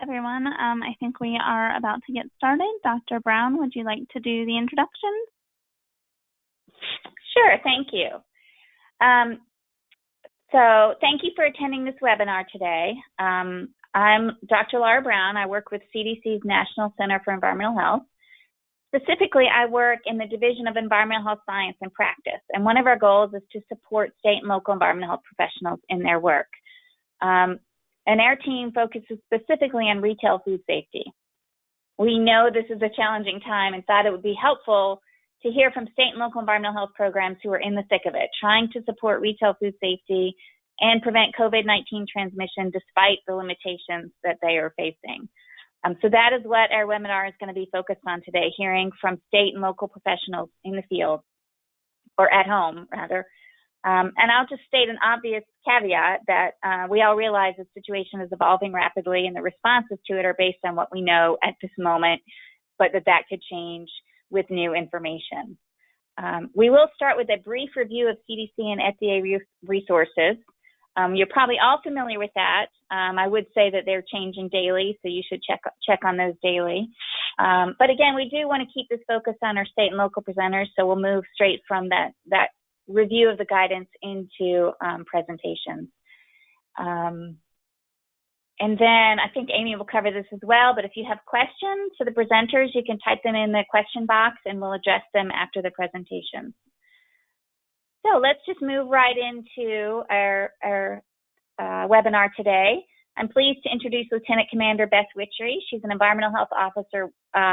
everyone. I think we are about to get started. Dr. Brown, would you like to do the introductions? Sure, thank you. So thank you for attending this webinar today. I'm Dr. Laura Brown. I work with CDC's National Center for Environmental Health. Specifically, I work in the Division of Environmental Health Science and Practice, and one of our goals is to support state and local environmental health professionals in their work. And our team focuses specifically on retail food safety. We know this is a challenging time and thought it would be helpful to hear from state and local environmental health programs who are in the thick of it, trying to support retail food safety and prevent COVID-19 transmission despite the limitations that they are facing. So that is what our webinar is going to be focused on today, hearing from state and local professionals in the field, or at home, rather. And I'll just state an obvious caveat that we all realize the situation is evolving rapidly and the responses to it are based on what we know at this moment, but that could change with new information. We will start with a brief review of CDC and FDA resources. You're probably all familiar with that. I would say that they're changing daily, so you should check on those daily. But again, we do want to keep this focus on our state and local presenters, so we'll move straight from that review of the guidance into presentations. And then I think Amy will cover this as well, but if you have questions for the presenters, you can type them in the question box and we'll address them after the presentation. So let's just move right into our webinar today. I'm pleased to introduce Lieutenant Commander Beth Witchery. She's an environmental health officer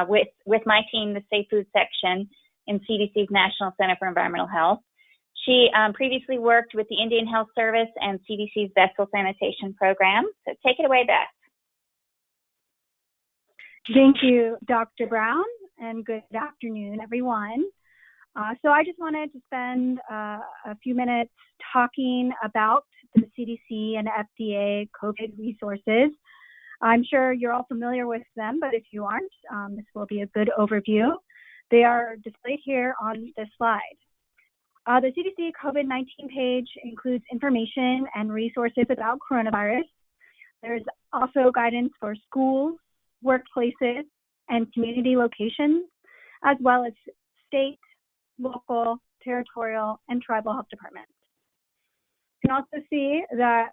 with my team, the Safe Food Section in CDC's National Center for Environmental Health. She previously worked with the Indian Health Service and CDC's Vessel Sanitation Program. So take it away, Beth. Thank you, Dr. Brown, and good afternoon, everyone. So I just wanted to spend a few minutes talking about the CDC and FDA COVID resources. I'm sure you're all familiar with them, but if you aren't, this will be a good overview. They are displayed here on this slide. The CDC COVID-19 page includes information and resources about coronavirus. There's also guidance for schools, workplaces, and community locations, as well as state, local, territorial, and tribal health departments. You can also see that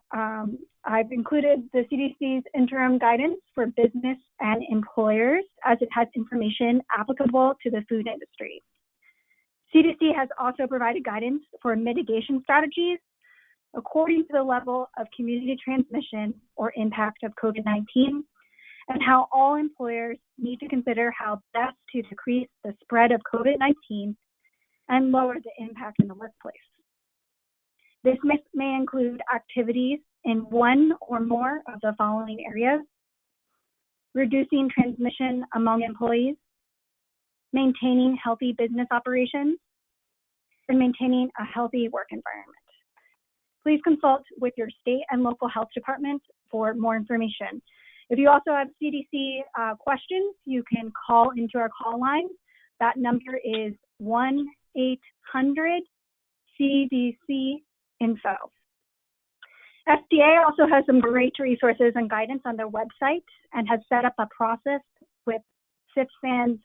I've included the CDC's interim guidance for business and employers, as it has information applicable to the food industry. CDC has also provided guidance for mitigation strategies according to the level of community transmission or impact of COVID-19, and how all employers need to consider how best to decrease the spread of COVID-19 and lower the impact in the workplace. This may include activities in one or more of the following areas: reducing transmission among employees, maintaining healthy business operations, and maintaining a healthy work environment. Please consult with your state and local health department for more information. If you also have CDC questions, you can call into our call line. That number is 1-800-CDC-INFO. FDA also has some great resources and guidance on their website and has set up a process with CFSAN's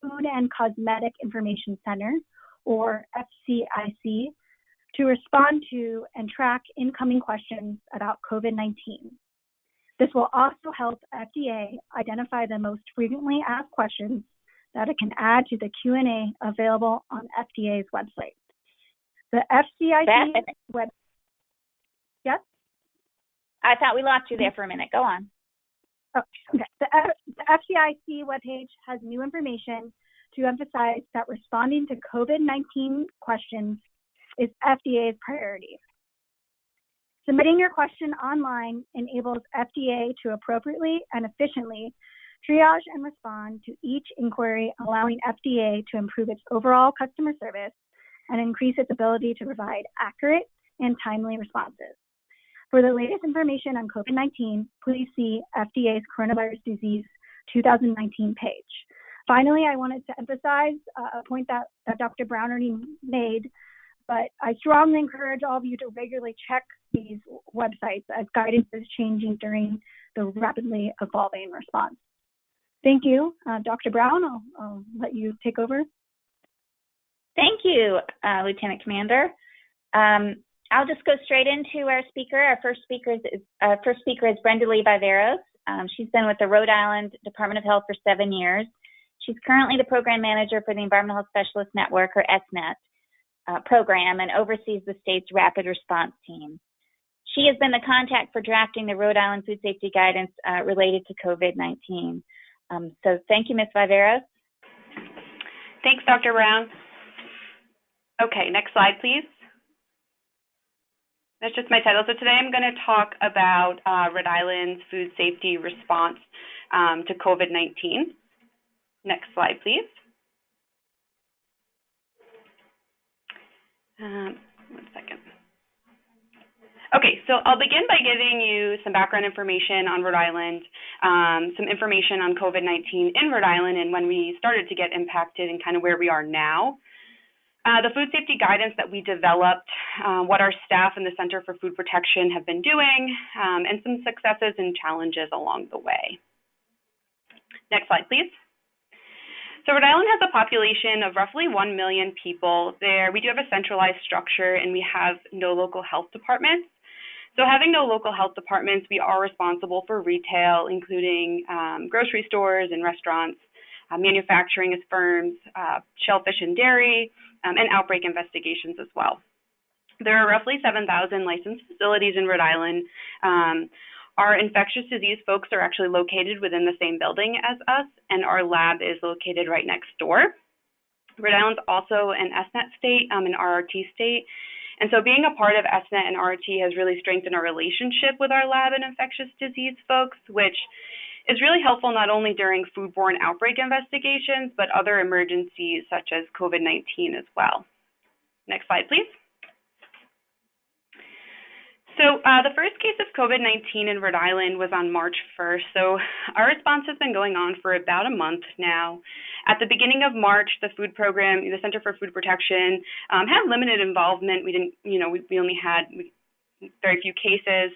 Food and Cosmetic Information Center, or FCIC, to respond to and track incoming questions about COVID-19. This will also help FDA identify the most frequently asked questions that it can add to the Q&A available on FDA's website. The FCIC web. Yes? I thought we lost you there for a minute. Go on. Oh, okay. The FCIC webpage has new information to emphasize that responding to COVID-19 questions is FDA's priority. Submitting your question online enables FDA to appropriately and efficiently triage and respond to each inquiry, allowing FDA to improve its overall customer service and increase its ability to provide accurate and timely responses. For the latest information on COVID-19, please see FDA's Coronavirus Disease 2019 page. Finally, I wanted to emphasize a point that Dr. Brown already made, but I strongly encourage all of you to regularly check these websites as guidance is changing during the rapidly evolving response. Thank you. Dr. Brown, I'll let you take over. Thank you, Lieutenant Commander. I'll just go straight into our speaker. Our first speaker is Brenda Lee Viveros. She's been with the Rhode Island Department of Health for 7 years. She's currently the program manager for the Environmental Health Specialist Network, or ESNET, program, and oversees the state's rapid response team. She has been the contact for drafting the Rhode Island food safety guidance related to COVID-19. So thank you, Ms. Viveros. Thanks, Dr. Brown. Okay, next slide, please. That's just my title. So today I'm going to talk about Rhode Island's food safety response to COVID-19. Next slide, please. One second. Okay, so I'll begin by giving you some background information on Rhode Island, some information on COVID-19 in Rhode Island and when we started to get impacted and kind of where we are now. The food safety guidance that we developed, what our staff and the Center for Food Protection have been doing, and some successes and challenges along the way. Next slide, please. So Rhode Island has a population of roughly 1 million people. We do have a centralized structure, and we have no local health departments. So having no local health departments, we are responsible for retail, including grocery stores and restaurants, manufacturing as firms, shellfish and dairy, and outbreak investigations as well. There are roughly 7,000 licensed facilities in Rhode Island. Our infectious disease folks are actually located within the same building as us, and our lab is located right next door. Rhode Island's also an ESNET state, an RRT state, and so being a part of ESNET and RRT has really strengthened our relationship with our lab and infectious disease folks, which is really helpful not only during foodborne outbreak investigations, but other emergencies such as COVID-19 as well. Next slide, please. So the first case of COVID-19 in Rhode Island was on March 1st. So our response has been going on for about a month now. At the beginning of March, the food program, the Center for Food Protection, had limited involvement. We didn't, we only had very few cases.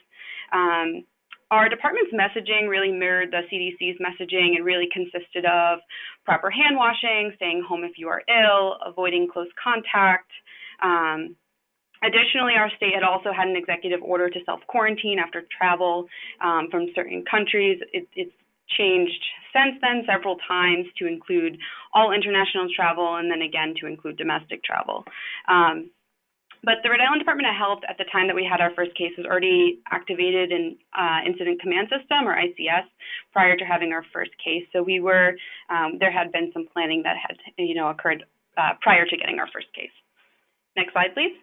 Our department's messaging really mirrored the CDC's messaging and really consisted of proper hand washing, staying home if you are ill, avoiding close contact. Additionally, our state had also had an executive order to self-quarantine after travel from certain countries. It's changed since then several times to include all international travel and then again to include domestic travel. But the Rhode Island Department of Health at the time that we had our first case was already activated in Incident Command System, or ICS, prior to having our first case. So we were, there had been some planning that had, occurred prior to getting our first case. Next slide, please.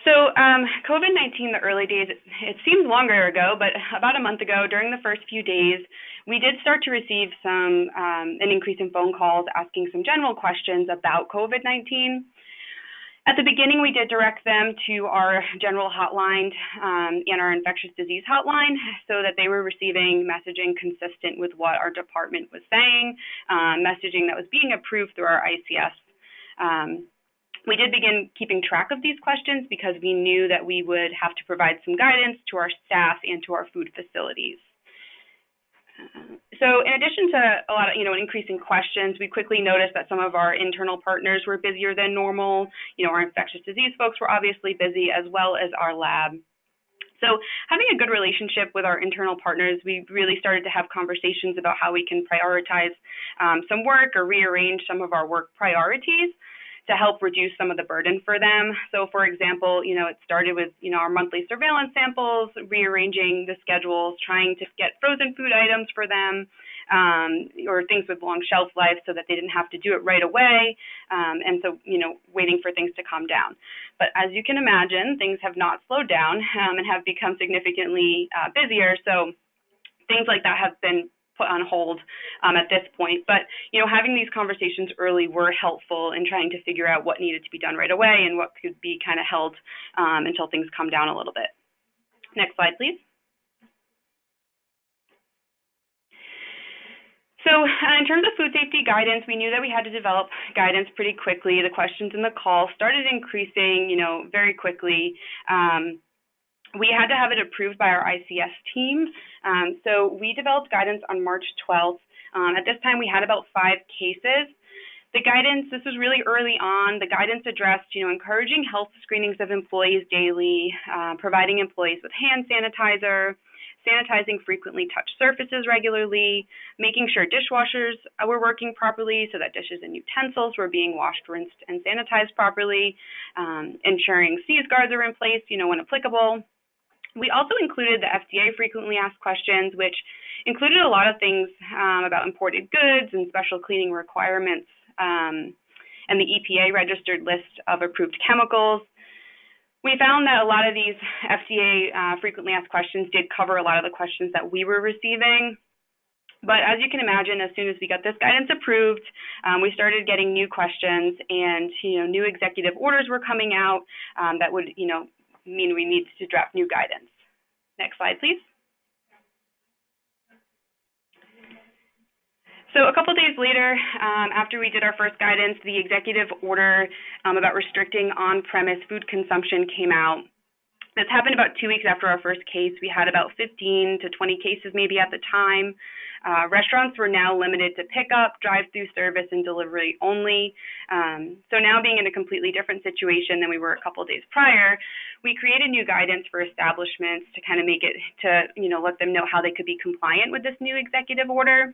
So COVID-19, the early days, it seemed longer ago, but about a month ago, during the first few days, we did start to receive an increase in phone calls asking some general questions about COVID-19. At the beginning, we did direct them to our general hotline and our infectious disease hotline so that they were receiving messaging consistent with what our department was saying, messaging that was being approved through our ICS. We did begin keeping track of these questions because we knew that we would have to provide some guidance to our staff and to our food facilities. So in addition to a lot of, an increase in questions, we quickly noticed that some of our internal partners were busier than normal. Our infectious disease folks were obviously busy, as well as our lab. So having a good relationship with our internal partners, we really started to have conversations about how we can prioritize some work or rearrange some of our work priorities to help reduce some of the burden for them. So for example, it started with, our monthly surveillance samples, rearranging the schedules, trying to get frozen food items for them, or things with long shelf life so that they didn't have to do it right away. And so, waiting for things to calm down. But as you can imagine, things have not slowed down and have become significantly busier. So things like that have been put on hold at this point. But, having these conversations early were helpful in trying to figure out what needed to be done right away and what could be kind of held until things calm down a little bit. Next slide, please. So in terms of food safety guidance, we knew that we had to develop guidance pretty quickly. The questions in the call started increasing, very quickly. we had to have it approved by our ICS team. So we developed guidance on March 12th. At this time, we had about 5 cases. The guidance, this was really early on. The guidance addressed, encouraging health screenings of employees daily, providing employees with hand sanitizer, sanitizing frequently touched surfaces regularly, making sure dishwashers were working properly so that dishes and utensils were being washed, rinsed, and sanitized properly, ensuring sneeze guards are in place, when applicable. We also included the FDA frequently asked questions, which included a lot of things about imported goods and special cleaning requirements, and the EPA registered list of approved chemicals. We found that a lot of these FDA frequently asked questions did cover a lot of the questions that we were receiving. But as you can imagine, as soon as we got this guidance approved, we started getting new questions, and new executive orders were coming out that would mean we need to draft new guidance. Next slide, please. So a couple days later, after we did our first guidance, the executive order about restricting on-premise food consumption came out. This happened about 2 weeks after our first case. We had about 15 to 20 cases maybe at the time. Restaurants were now limited to pickup, drive-through service, and delivery only. So now being in a completely different situation than we were a couple days prior, we created new guidance for establishments to kind of make it to, let them know how they could be compliant with this new executive order.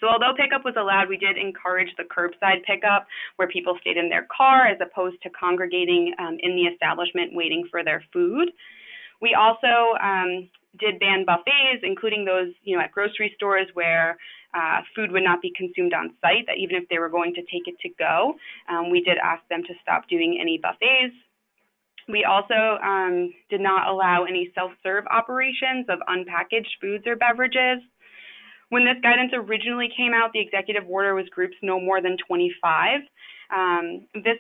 So although pickup was allowed, we did encourage the curbside pickup where people stayed in their car as opposed to congregating in the establishment waiting for their food. We also did ban buffets, including those at grocery stores where food would not be consumed on site, that even if they were going to take it to go, we did ask them to stop doing any buffets. We also did not allow any self-serve operations of unpackaged foods or beverages. When this guidance originally came out, the executive order was groups no more than 25. This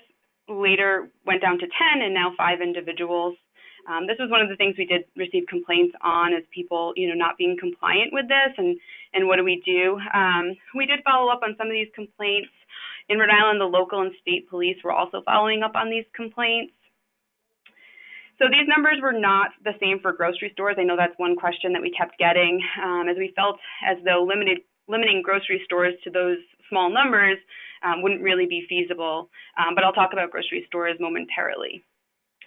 later went down to 10 and now 5 individuals. This was one of the things we did receive complaints on, is people, not being compliant with this, and what do we do? We did follow up on some of these complaints. In Rhode Island, the local and state police were also following up on these complaints. So these numbers were not the same for grocery stores. I know that's one question that we kept getting, as we felt as though limiting grocery stores to those small numbers wouldn't really be feasible. But I'll talk about grocery stores momentarily.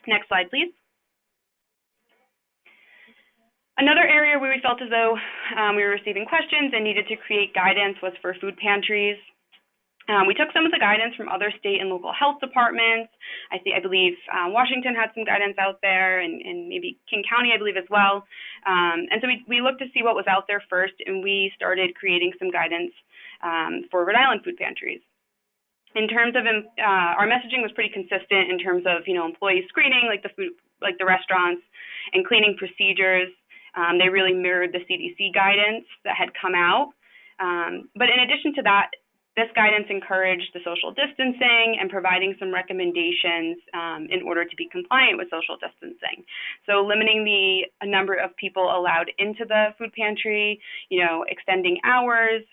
Next slide, please. Another area where we felt as though we were receiving questions and needed to create guidance was for food pantries. We took some of the guidance from other state and local health departments. I believe Washington had some guidance out there, and maybe King County, I believe, as well. And so we looked to see what was out there first, and we started creating some guidance for Rhode Island food pantries. In terms of our messaging was pretty consistent in terms of employee screening, like the restaurants, and cleaning procedures. They really mirrored the CDC guidance that had come out. But in addition to that, this guidance encouraged the social distancing and providing some recommendations in order to be compliant with social distancing. So limiting the number of people allowed into the food pantry, extending hours.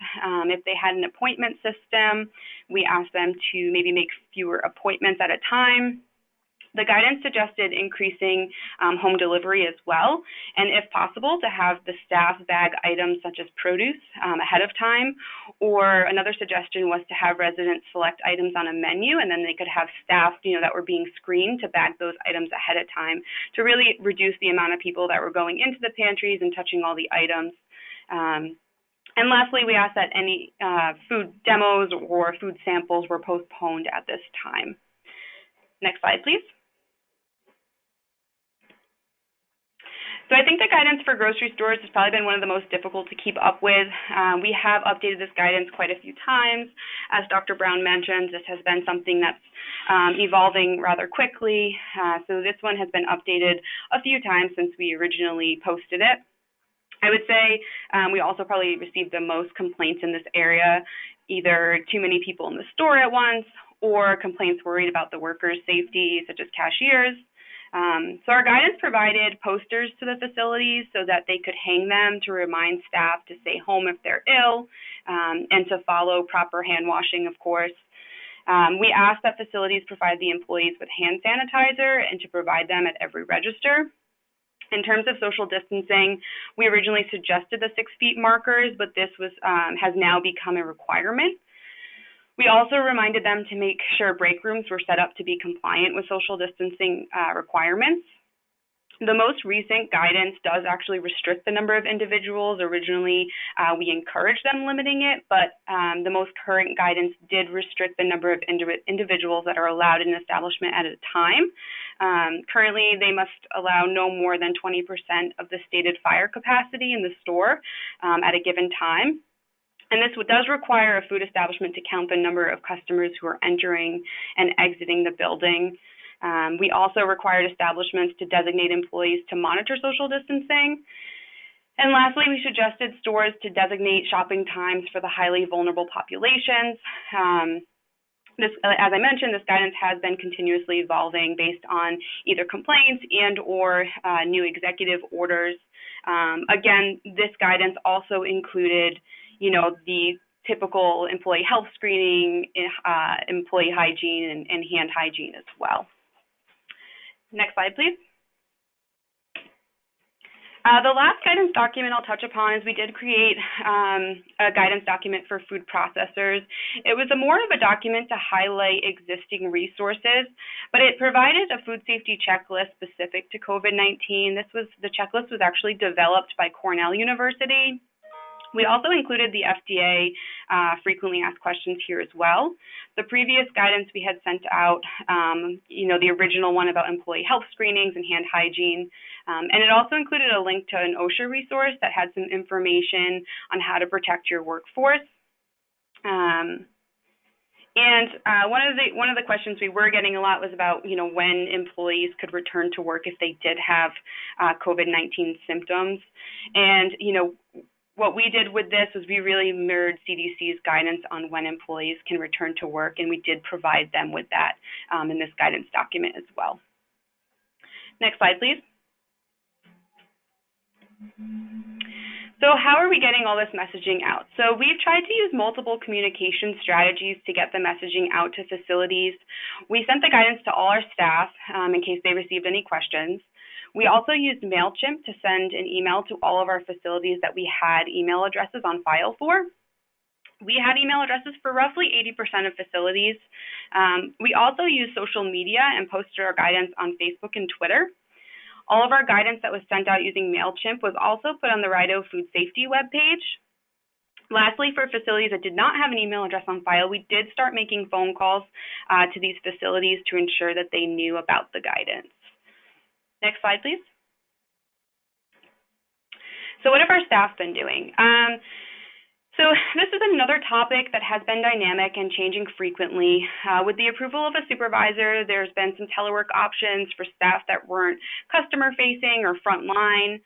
If they had an appointment system, we asked them to maybe make fewer appointments at a time. The guidance suggested increasing home delivery as well, and if possible, to have the staff bag items such as produce ahead of time, or another suggestion was to have residents select items on a menu, and then they could have staff, that were being screened to bag those items ahead of time to really reduce the amount of people that were going into the pantries and touching all the items. And lastly, we asked that any food demos or food samples were postponed at this time. Next slide, please. So I think the guidance for grocery stores has probably been one of the most difficult to keep up with. We have updated this guidance quite a few times. As Dr. Brown mentioned, this has been something that's evolving rather quickly. So this one has been updated a few times since we originally posted it. I would say we also probably received the most complaints in this area, either too many people in the store at once or complaints worried about the workers' safety, such as cashiers. So our guidance provided posters to the facilities so that they could hang them to remind staff to stay home if they're ill, and to follow proper hand washing, of course. We asked that facilities provide the employees with hand sanitizer and to provide them at every register. In terms of social distancing, we originally suggested the 6 feet markers, but this has now become a requirement. We also reminded them to make sure break rooms were set up to be compliant with social distancing requirements. The most recent guidance does actually restrict the number of individuals. Originally, we encouraged them limiting it, but the most current guidance did restrict the number of individuals that are allowed in an establishment at a time. Currently, they must allow no more than 20% of the stated fire capacity in the store at a given time. And this does require a food establishment to count the number of customers who are entering and exiting the building. We also required establishments to designate employees to monitor social distancing. And lastly, we suggested stores to designate shopping times for the highly vulnerable populations. As I mentioned, this guidance has been continuously evolving based on either complaints and/or new executive orders. Again, this guidance also included, the typical employee health screening, employee hygiene, and hand hygiene as well. Next slide, please. The last guidance document I'll touch upon is we did create a guidance document for food processors. It was more of a document to highlight existing resources, but it provided a food safety checklist specific to COVID-19. The checklist was actually developed by Cornell University. We also included the FDA frequently asked questions here as well. The previous guidance we had sent out, the original one about employee health screenings and hand hygiene, and it also included a link to an OSHA resource that had some information on how to protect your workforce. And one of the questions we were getting a lot was about, when employees could return to work if they did have COVID-19 symptoms. And, what we did with this was we really mirrored CDC's guidance on when employees can return to work, and we did provide them with that in this guidance document as well. Next slide, please. So how are we getting all this messaging out? So we've tried to use multiple communication strategies to get the messaging out to facilities. We sent the guidance to all our staff in case they received any questions. We also used MailChimp to send an email to all of our facilities that we had email addresses on file for. We had email addresses for roughly 80% of facilities. We also used social media and posted our guidance on Facebook and Twitter. All of our guidance that was sent out using MailChimp was also put on the Rido Food Safety webpage. Lastly, for facilities that did not have an email address on file, we did start making phone calls to these facilities to ensure that they knew about the guidance. Next slide, please. So what have our staff been doing? So this is another topic that has been dynamic and changing frequently. With the approval of a supervisor, there's been some telework options for staff that weren't customer-facing or frontline.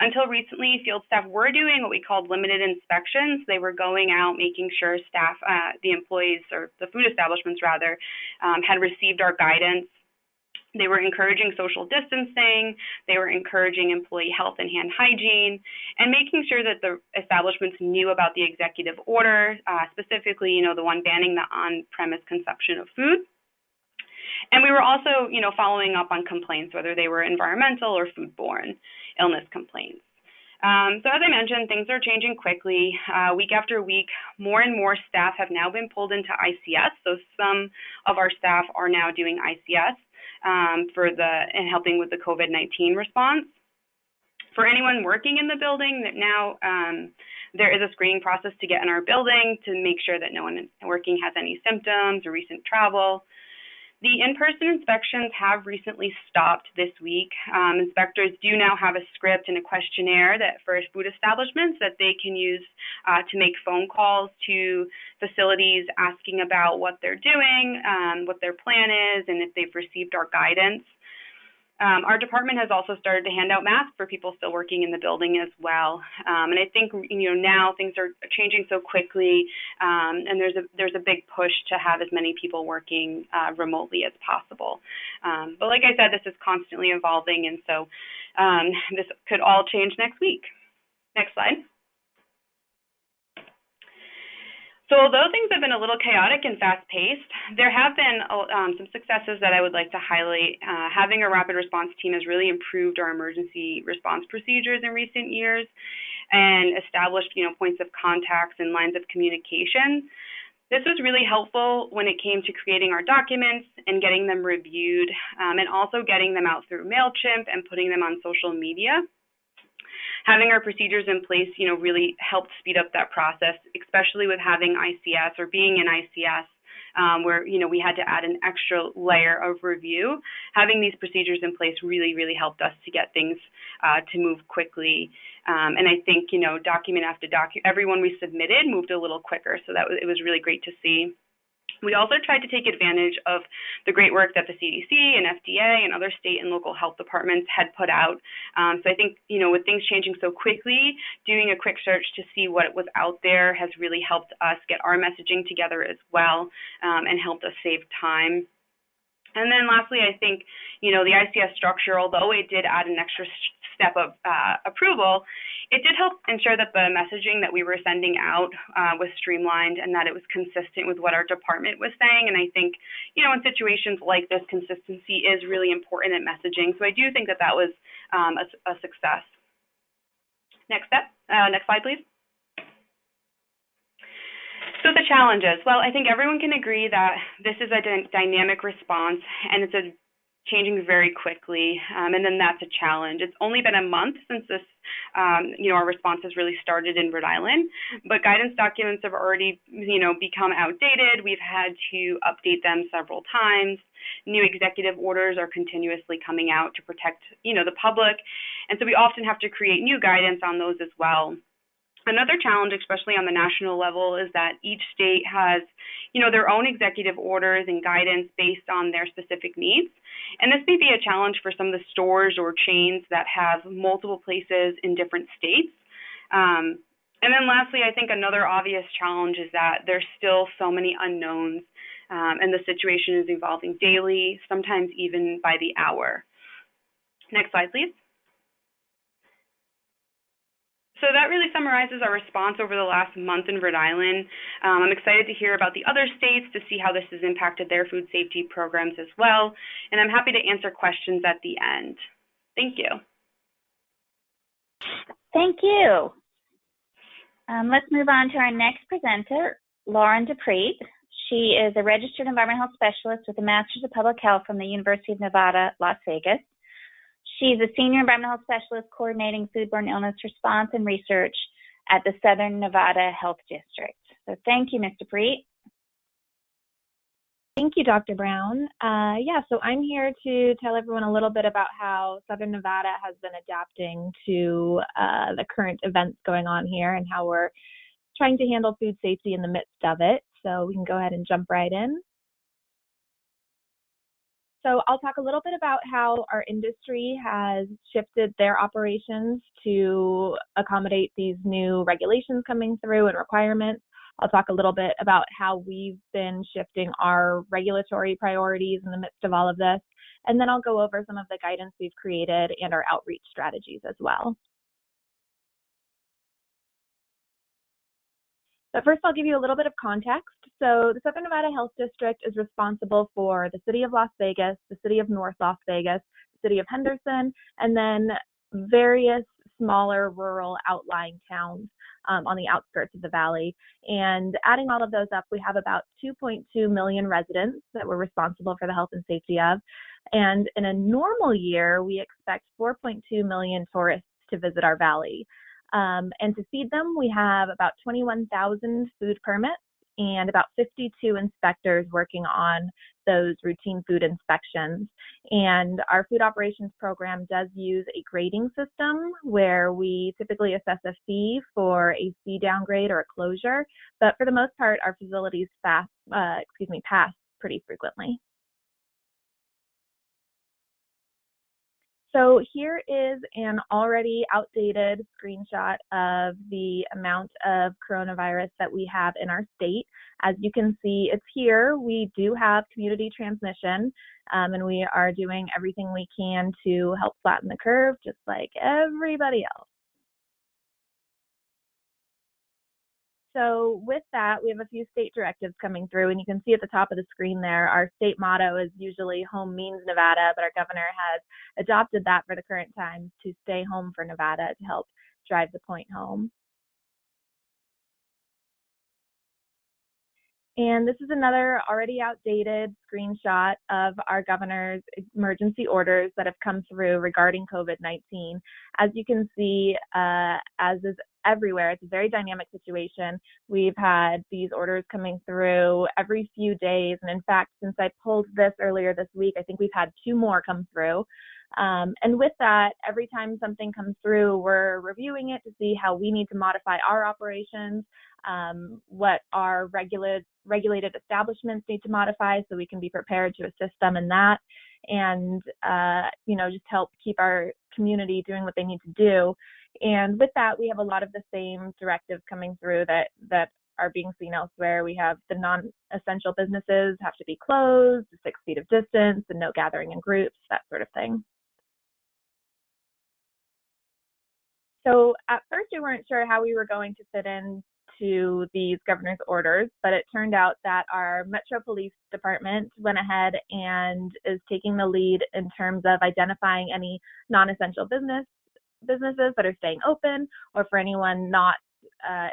Until recently, field staff were doing what we called limited inspections. They were going out, making sure staff, the employees, or the food establishments rather, had received our guidance. They were encouraging social distancing, they were encouraging employee health and hand hygiene, and making sure that the establishments knew about the executive order, specifically, the one banning the on-premise consumption of food. And we were also, following up on complaints, whether they were environmental or foodborne illness complaints. So as I mentioned, things are changing quickly. Week after week, more and more staff have now been pulled into ICS. So some of our staff are now doing ICS. And helping with the COVID-19 response. For anyone working in the building, that now there is a screening process to get in our building to make sure that no one working has any symptoms or recent travel. The in-person inspections have recently stopped this week. Inspectors do now have a script and a questionnaire that for food establishments that they can use to make phone calls to facilities asking about what they're doing, what their plan is, and if they've received our guidance. Our department has also started to hand out masks for people still working in the building as well. And I think, now things are changing so quickly, and there's a big push to have as many people working remotely as possible. But like I said, this is constantly evolving, and so this could all change next week. Next slide. So although things have been a little chaotic and fast-paced, there have been some successes that I would like to highlight. Having a rapid response team has really improved our emergency response procedures in recent years and established, points of contacts and lines of communication. This was really helpful when it came to creating our documents and getting them reviewed, and also getting them out through MailChimp and putting them on social media. Having our procedures in place, really helped speed up that process, especially with having ICS or being in ICS, where, we had to add an extra layer of review. Having these procedures in place really, really helped us to get things to move quickly. And I think, document after document, everyone we submitted moved a little quicker. So it was really great to see. We also tried to take advantage of the great work that the CDC and FDA and other state and local health departments had put out. So I think, with things changing so quickly, doing a quick search to see what was out there has really helped us get our messaging together as well, and helped us save time. And then lastly, I think, the ICS structure, although it did add an extra step of approval, it did help ensure that the messaging that we were sending out was streamlined and that it was consistent with what our department was saying. And I think, in situations like this, consistency is really important in messaging. So I do think that was a success. Next slide, please. So the challenges. Well, I think everyone can agree that this is a dynamic response, and it's changing very quickly, and then that's a challenge. It's only been a month since this, our response has really started in Rhode Island, but guidance documents have already, become outdated. We've had to update them several times. New executive orders are continuously coming out to protect, the public, and so we often have to create new guidance on those as well. Another challenge, especially on the national level, is that each state has, their own executive orders and guidance based on their specific needs. And this may be a challenge for some of the stores or chains that have multiple places in different states. And then lastly, I think another obvious challenge is that there's still so many unknowns, and the situation is evolving daily, sometimes even by the hour. Next slide, please. So that really summarizes our response over the last month in Rhode Island. I'm excited to hear about the other states to see how this has impacted their food safety programs as well, and I'm happy to answer questions at the end. Thank you. Thank you. Let's move on to our next presenter, Lauren Dupree. She is a registered environmental health specialist with a Master's of Public Health from the University of Nevada, Las Vegas. She's a senior environmental health specialist coordinating foodborne illness response and research at the Southern Nevada Health District. So thank you, Ms. Dupree. Thank you, Dr. Brown. So I'm here to tell everyone a little bit about how Southern Nevada has been adapting to the current events going on here and how we're trying to handle food safety in the midst of it. So we can go ahead and jump right in. So I'll talk a little bit about how our industry has shifted their operations to accommodate these new regulations coming through and requirements. I'll talk a little bit about how we've been shifting our regulatory priorities in the midst of all of this. And then I'll go over some of the guidance we've created and our outreach strategies as well. But first, I'll give you a little bit of context. So the Southern Nevada Health District is responsible for the city of Las Vegas, the city of North Las Vegas, the city of Henderson, and then various smaller rural outlying towns on the outskirts of the valley. And adding all of those up, we have about 2.2 million residents that we're responsible for the health and safety of. And in a normal year, we expect 4.2 million tourists to visit our valley. And to feed them, we have about 21,000 food permits and about 52 inspectors working on those routine food inspections. And our food operations program does use a grading system where we typically assess a fee for a C downgrade or a closure. But for the most part, our facilities pass pretty frequently. So here is an already outdated screenshot of the amount of coronavirus that we have in our state. As you can see, it's here. We do have community transmission, and we are doing everything we can to help flatten the curve, just like everybody else. So with that, we have a few state directives coming through, and you can see at the top of the screen there, our state motto is usually home means Nevada, but our governor has adopted that for the current times to stay home for Nevada to help drive the point home. And this is another already outdated screenshot of our governor's emergency orders that have come through regarding COVID-19. As you can see, as is everywhere, it's a very dynamic situation. We've had these orders coming through every few days. And in fact, since I pulled this earlier this week, I think we've had 2 more come through. And with that, every time something comes through, we're reviewing it to see how we need to modify our operations, what our regulated establishments need to modify so we can be prepared to assist them in that, and just help keep our community doing what they need to do. And with that, we have a lot of the same directives coming through that are being seen elsewhere. We have the non-essential businesses have to be closed, 6 feet of distance, and no gathering in groups, that sort of thing. So at first we weren't sure how we were going to fit into these governor's orders, but it turned out that our Metro Police Department went ahead and is taking the lead in terms of identifying any non-essential businesses that are staying open, or for anyone not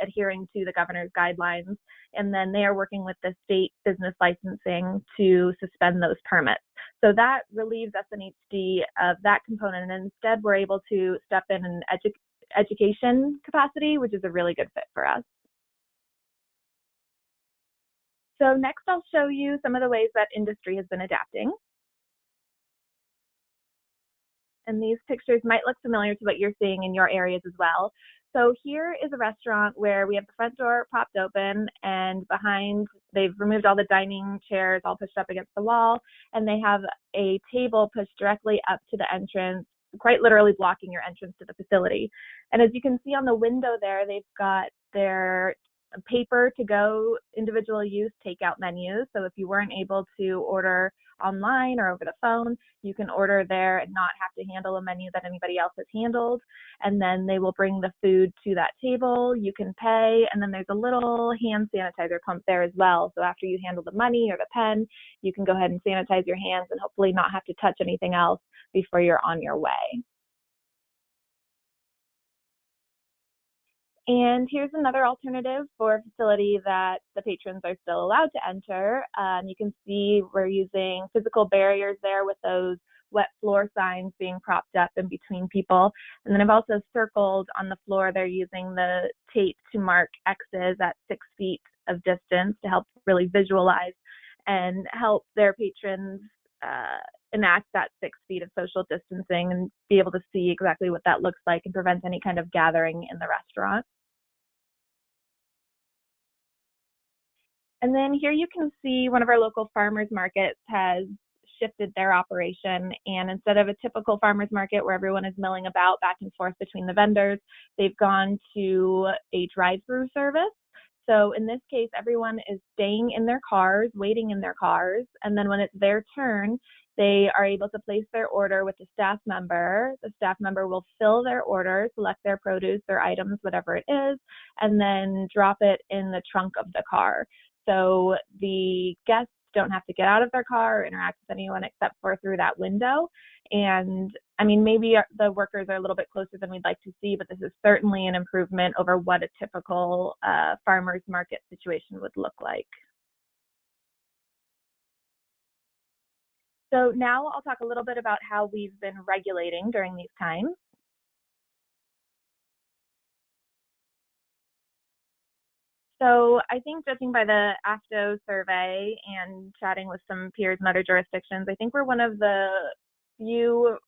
adhering to the governor's guidelines. And then they are working with the state business licensing to suspend those permits. So that relieves SNHD of that component. And instead, we're able to step in an education capacity, which is a really good fit for us. So next, I'll show you some of the ways that industry has been adapting. And these pictures might look familiar to what you're seeing in your areas as well. So here is a restaurant where we have the front door propped open, and behind they've removed all the dining chairs all pushed up against the wall, and they have a table pushed directly up to the entrance, quite literally blocking your entrance to the facility. And as you can see on the window there, they've got their paper to go individual use takeout menus. So if you weren't able to order online or over the phone, you can order there and not have to handle a menu that anybody else has handled. And then they will bring the food to that table. You can pay, and then there's a little hand sanitizer pump there as well. So after you handle the money or the pen, you can go ahead and sanitize your hands and hopefully not have to touch anything else before you're on your way. And here's another alternative for a facility that the patrons are still allowed to enter. You can see we're using physical barriers there with those wet floor signs being propped up in between people. And then I've also circled on the floor, they're using the tape to mark X's at 6 feet of distance to help really visualize and help their patrons enact that 6 feet of social distancing and be able to see exactly what that looks like and prevent any kind of gathering in the restaurant. And then here you can see one of our local farmers markets has shifted their operation, and instead of a typical farmers market where everyone is milling about back and forth between the vendors, they've gone to a drive-through service. So in this case, everyone is staying in their cars, waiting in their cars, and then when it's their turn, they are able to place their order with the staff member. The staff member will fill their order, select their produce, their items, whatever it is, and then drop it in the trunk of the car. So the guests don't have to get out of their car or interact with anyone except for through that window. And I mean, maybe the workers are a little bit closer than we'd like to see, but this is certainly an improvement over what a typical farmer's market situation would look like. So now I'll talk a little bit about how we've been regulating during these times. So I think judging by the AFTO survey and chatting with some peers in other jurisdictions, I think we're one of the few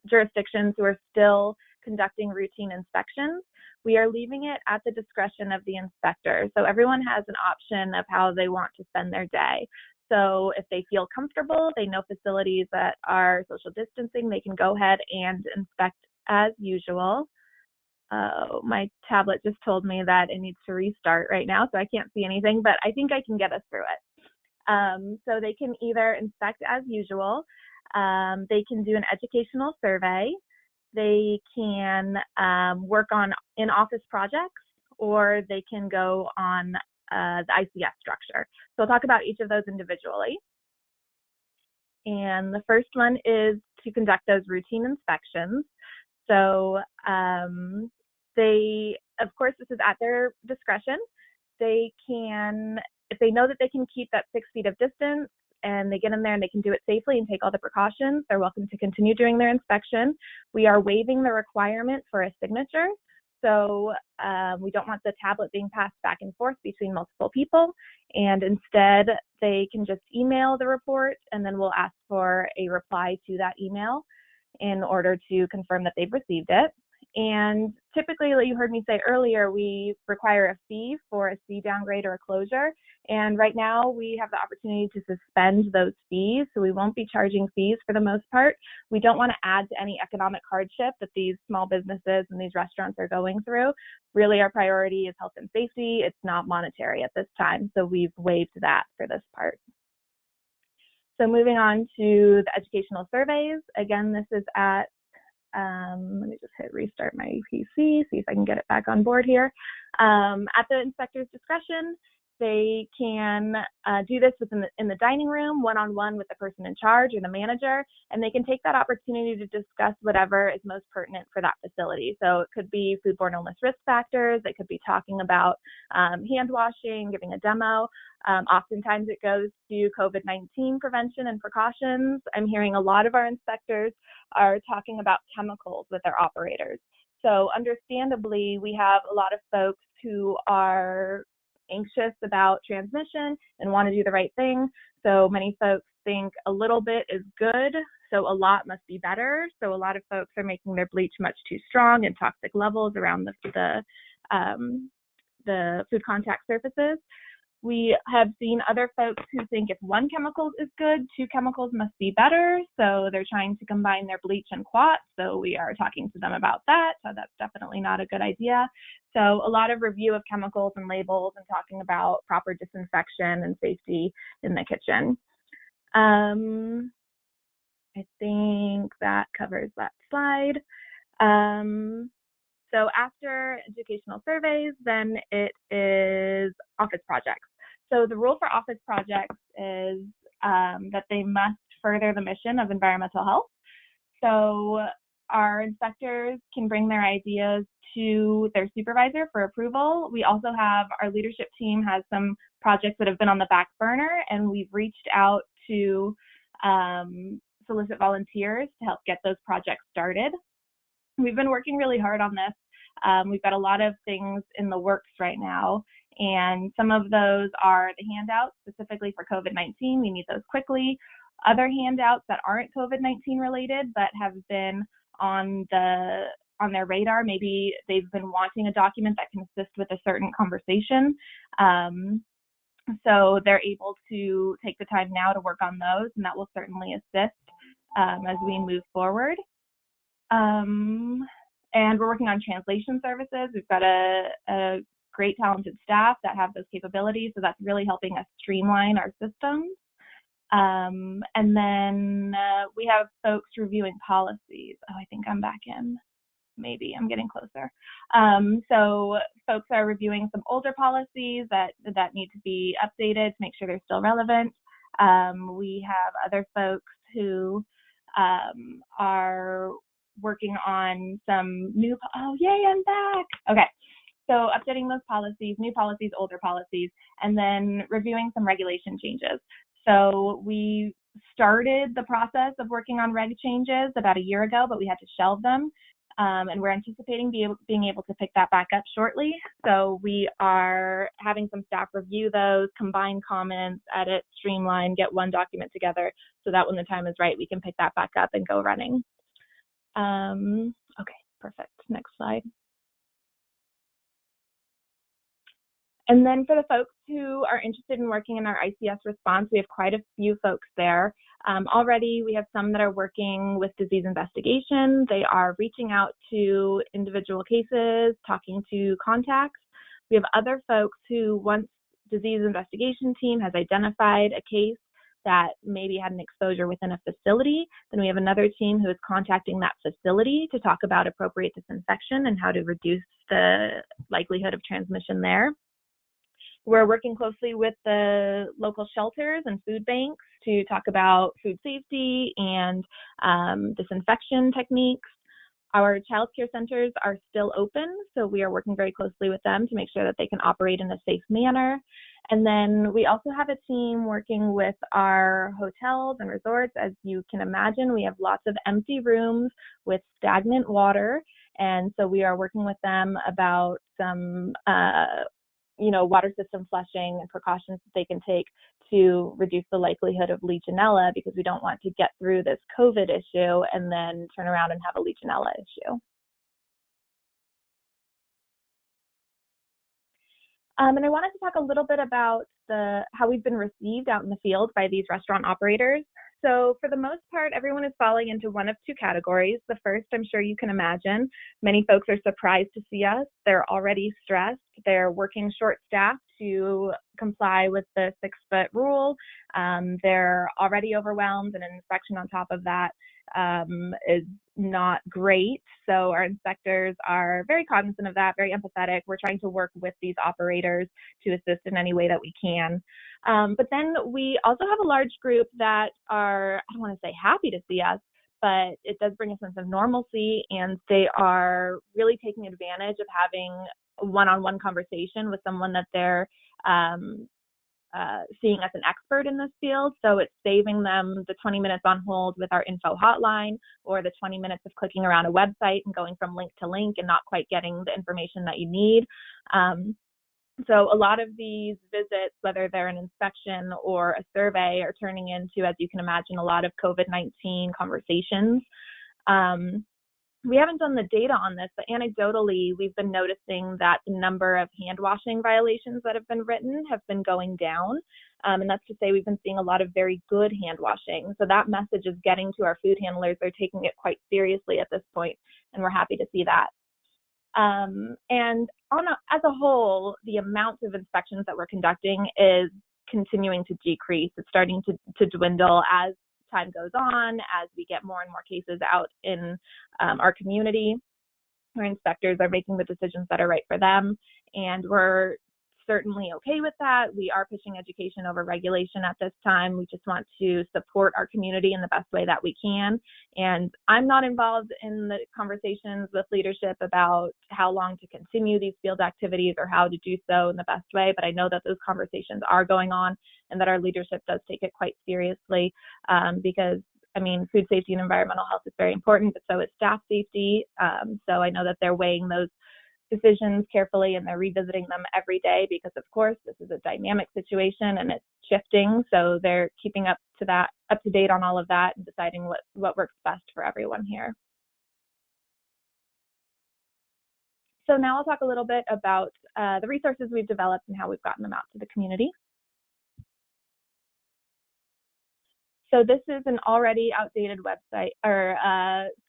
jurisdictions who are still conducting routine inspections. We are leaving it at the discretion of the inspector. So everyone has an option of how they want to spend their day. So if they feel comfortable, they know facilities that are social distancing, they can go ahead and inspect as usual. My tablet just told me that it needs to restart right now, so I can't see anything, but I think I can get us through it. So they can either inspect as usual, they can do an educational survey, they can work on in-office projects, or they can go on the ICS structure. So I'll talk about each of those individually. And the first one is to conduct those routine inspections. So they, of course, this is at their discretion. They can, if they know that they can keep that 6 feet of distance and they get in there and they can do it safely and take all the precautions, they're welcome to continue doing their inspection. We are waiving the requirement for a signature. So we don't want the tablet being passed back and forth between multiple people. And instead, they can just email the report, and then we'll ask for a reply to that email in order to confirm that they've received it. And typically, like you heard me say earlier, we require a fee for a C downgrade or a closure. And right now, we have the opportunity to suspend those fees, so we won't be charging fees for the most part. We don't want to add to any economic hardship that these small businesses and these restaurants are going through. Really, our priority is health and safety. It's not monetary at this time, so we've waived that for this part. So moving on to the educational surveys. Again, this is at let me just hit restart my PC, see if I can get it back on board here. At the inspector's discretion, they can do this in the dining room, one-on-one with the person in charge or the manager, and they can take that opportunity to discuss whatever is most pertinent for that facility. So it could be foodborne illness risk factors, it could be talking about hand washing, giving a demo. Oftentimes it goes to COVID-19 prevention and precautions. I'm hearing a lot of our inspectors are talking about chemicals with their operators. So understandably, we have a lot of folks who are anxious about transmission and want to do the right thing. So many folks think a little bit is good, so a lot must be better. So a lot of folks are making their bleach much too strong and toxic levels around the food contact surfaces. We have seen other folks who think if one chemical is good, 2 chemicals must be better. So they're trying to combine their bleach and quat. So we are talking to them about that. So that's definitely not a good idea. So a lot of review of chemicals and labels and talking about proper disinfection and safety in the kitchen. I think that covers that slide. So after educational surveys, then it is office projects. So the rule for office projects is that they must further the mission of environmental health. So our inspectors can bring their ideas to their supervisor for approval. We also have, our leadership team has some projects that have been on the back burner, and we've reached out to solicit volunteers to help get those projects started. We've been working really hard on this. We've got a lot of things in the works right now, and some of those are the handouts specifically for COVID-19. We need those quickly. Other handouts that aren't COVID-19 related but have been on their radar, maybe they've been wanting a document that can assist with a certain conversation. So they're able to take the time now to work on those, and that will certainly assist as we move forward. And we're working on translation services. We've got a great talented staff that have those capabilities, so that's really helping us streamline our systems. And then we have folks reviewing policies. Oh, I think I'm back in. Maybe I'm getting closer. So folks are reviewing some older policies that need to be updated to make sure they're still relevant. We have other folks who are working on some new, oh yay, I'm back. Okay, so updating those policies, new policies, older policies, and then reviewing some regulation changes. So we started the process of working on reg changes about a year ago, but we had to shelve them. And we're anticipating being able to pick that back up shortly. So we are having some staff review those, combine comments, edit, streamline, get one document together so that when the time is right, we can pick that back up and go running. Okay, perfect. Next slide. And then for the folks who are interested in working in our ICS response, we have quite a few folks there. Already, we have some that are working with disease investigation. They are reaching out to individual cases, talking to contacts. We have other folks who, once disease investigation team has identified a case, that maybe had an exposure within a facility. Then we have another team who is contacting that facility to talk about appropriate disinfection and how to reduce the likelihood of transmission there. We're working closely with the local shelters and food banks to talk about food safety and disinfection techniques. Our child care centers are still open, so we are working very closely with them to make sure that they can operate in a safe manner. And then we also have a team working with our hotels and resorts. As you can imagine, we have lots of empty rooms with stagnant water, and so we are working with them about some water system flushing and precautions that they can take to reduce the likelihood of Legionella, because we don't want to get through this COVID issue and then turn around and have a Legionella issue. And I wanted to talk a little bit about how we've been received out in the field by these restaurant operators. So for the most part, everyone is falling into one of two categories. The first, I'm sure you can imagine, many folks are surprised to see us. They're already stressed. They're working short-staffed to comply with the 6-foot rule. They're already overwhelmed, and an inspection on top of that is not great. So our inspectors are very cognizant of that, very empathetic. We're trying to work with these operators to assist in any way that we can. But then we also have a large group that are, I don't want to say happy to see us, but it does bring a sense of normalcy, and they are really taking advantage of having a one-on-one conversation with someone that they're seeing as an expert in this field. So it's saving them the 20 minutes on hold with our info hotline, or the 20 minutes of clicking around a website and going from link to link and not quite getting the information that you need. So a lot of these visits, whether they're an inspection or a survey, are turning into, as you can imagine, a lot of COVID-19 conversations. We haven't done the data on this, but anecdotally, we've been noticing that the number of hand washing violations that have been written have been going down. And that's to say we've been seeing a lot of very good hand washing. So that message is getting to our food handlers. They're taking it quite seriously at this point, and we're happy to see that. And as a whole, the amount of inspections that we're conducting is continuing to decrease. It's starting to dwindle as time goes on, as we get more and more cases out in our community. Our inspectors are making the decisions that are right for them, and we're certainly okay with that. We are pushing education over regulation at this time. We just want to support our community in the best way that we can. And I'm not involved in the conversations with leadership about how long to continue these field activities or how to do so in the best way, but I know that those conversations are going on and that our leadership does take it quite seriously, because food safety and environmental health is very important, but so is staff safety. So I know that they're weighing those decisions carefully, and they're revisiting them every day, because of course this is a dynamic situation and it's shifting. So they're keeping up to date on all of that and deciding what works best for everyone here. So now I'll talk a little bit about the resources we've developed and how we've gotten them out to the community. So this is an already outdated website or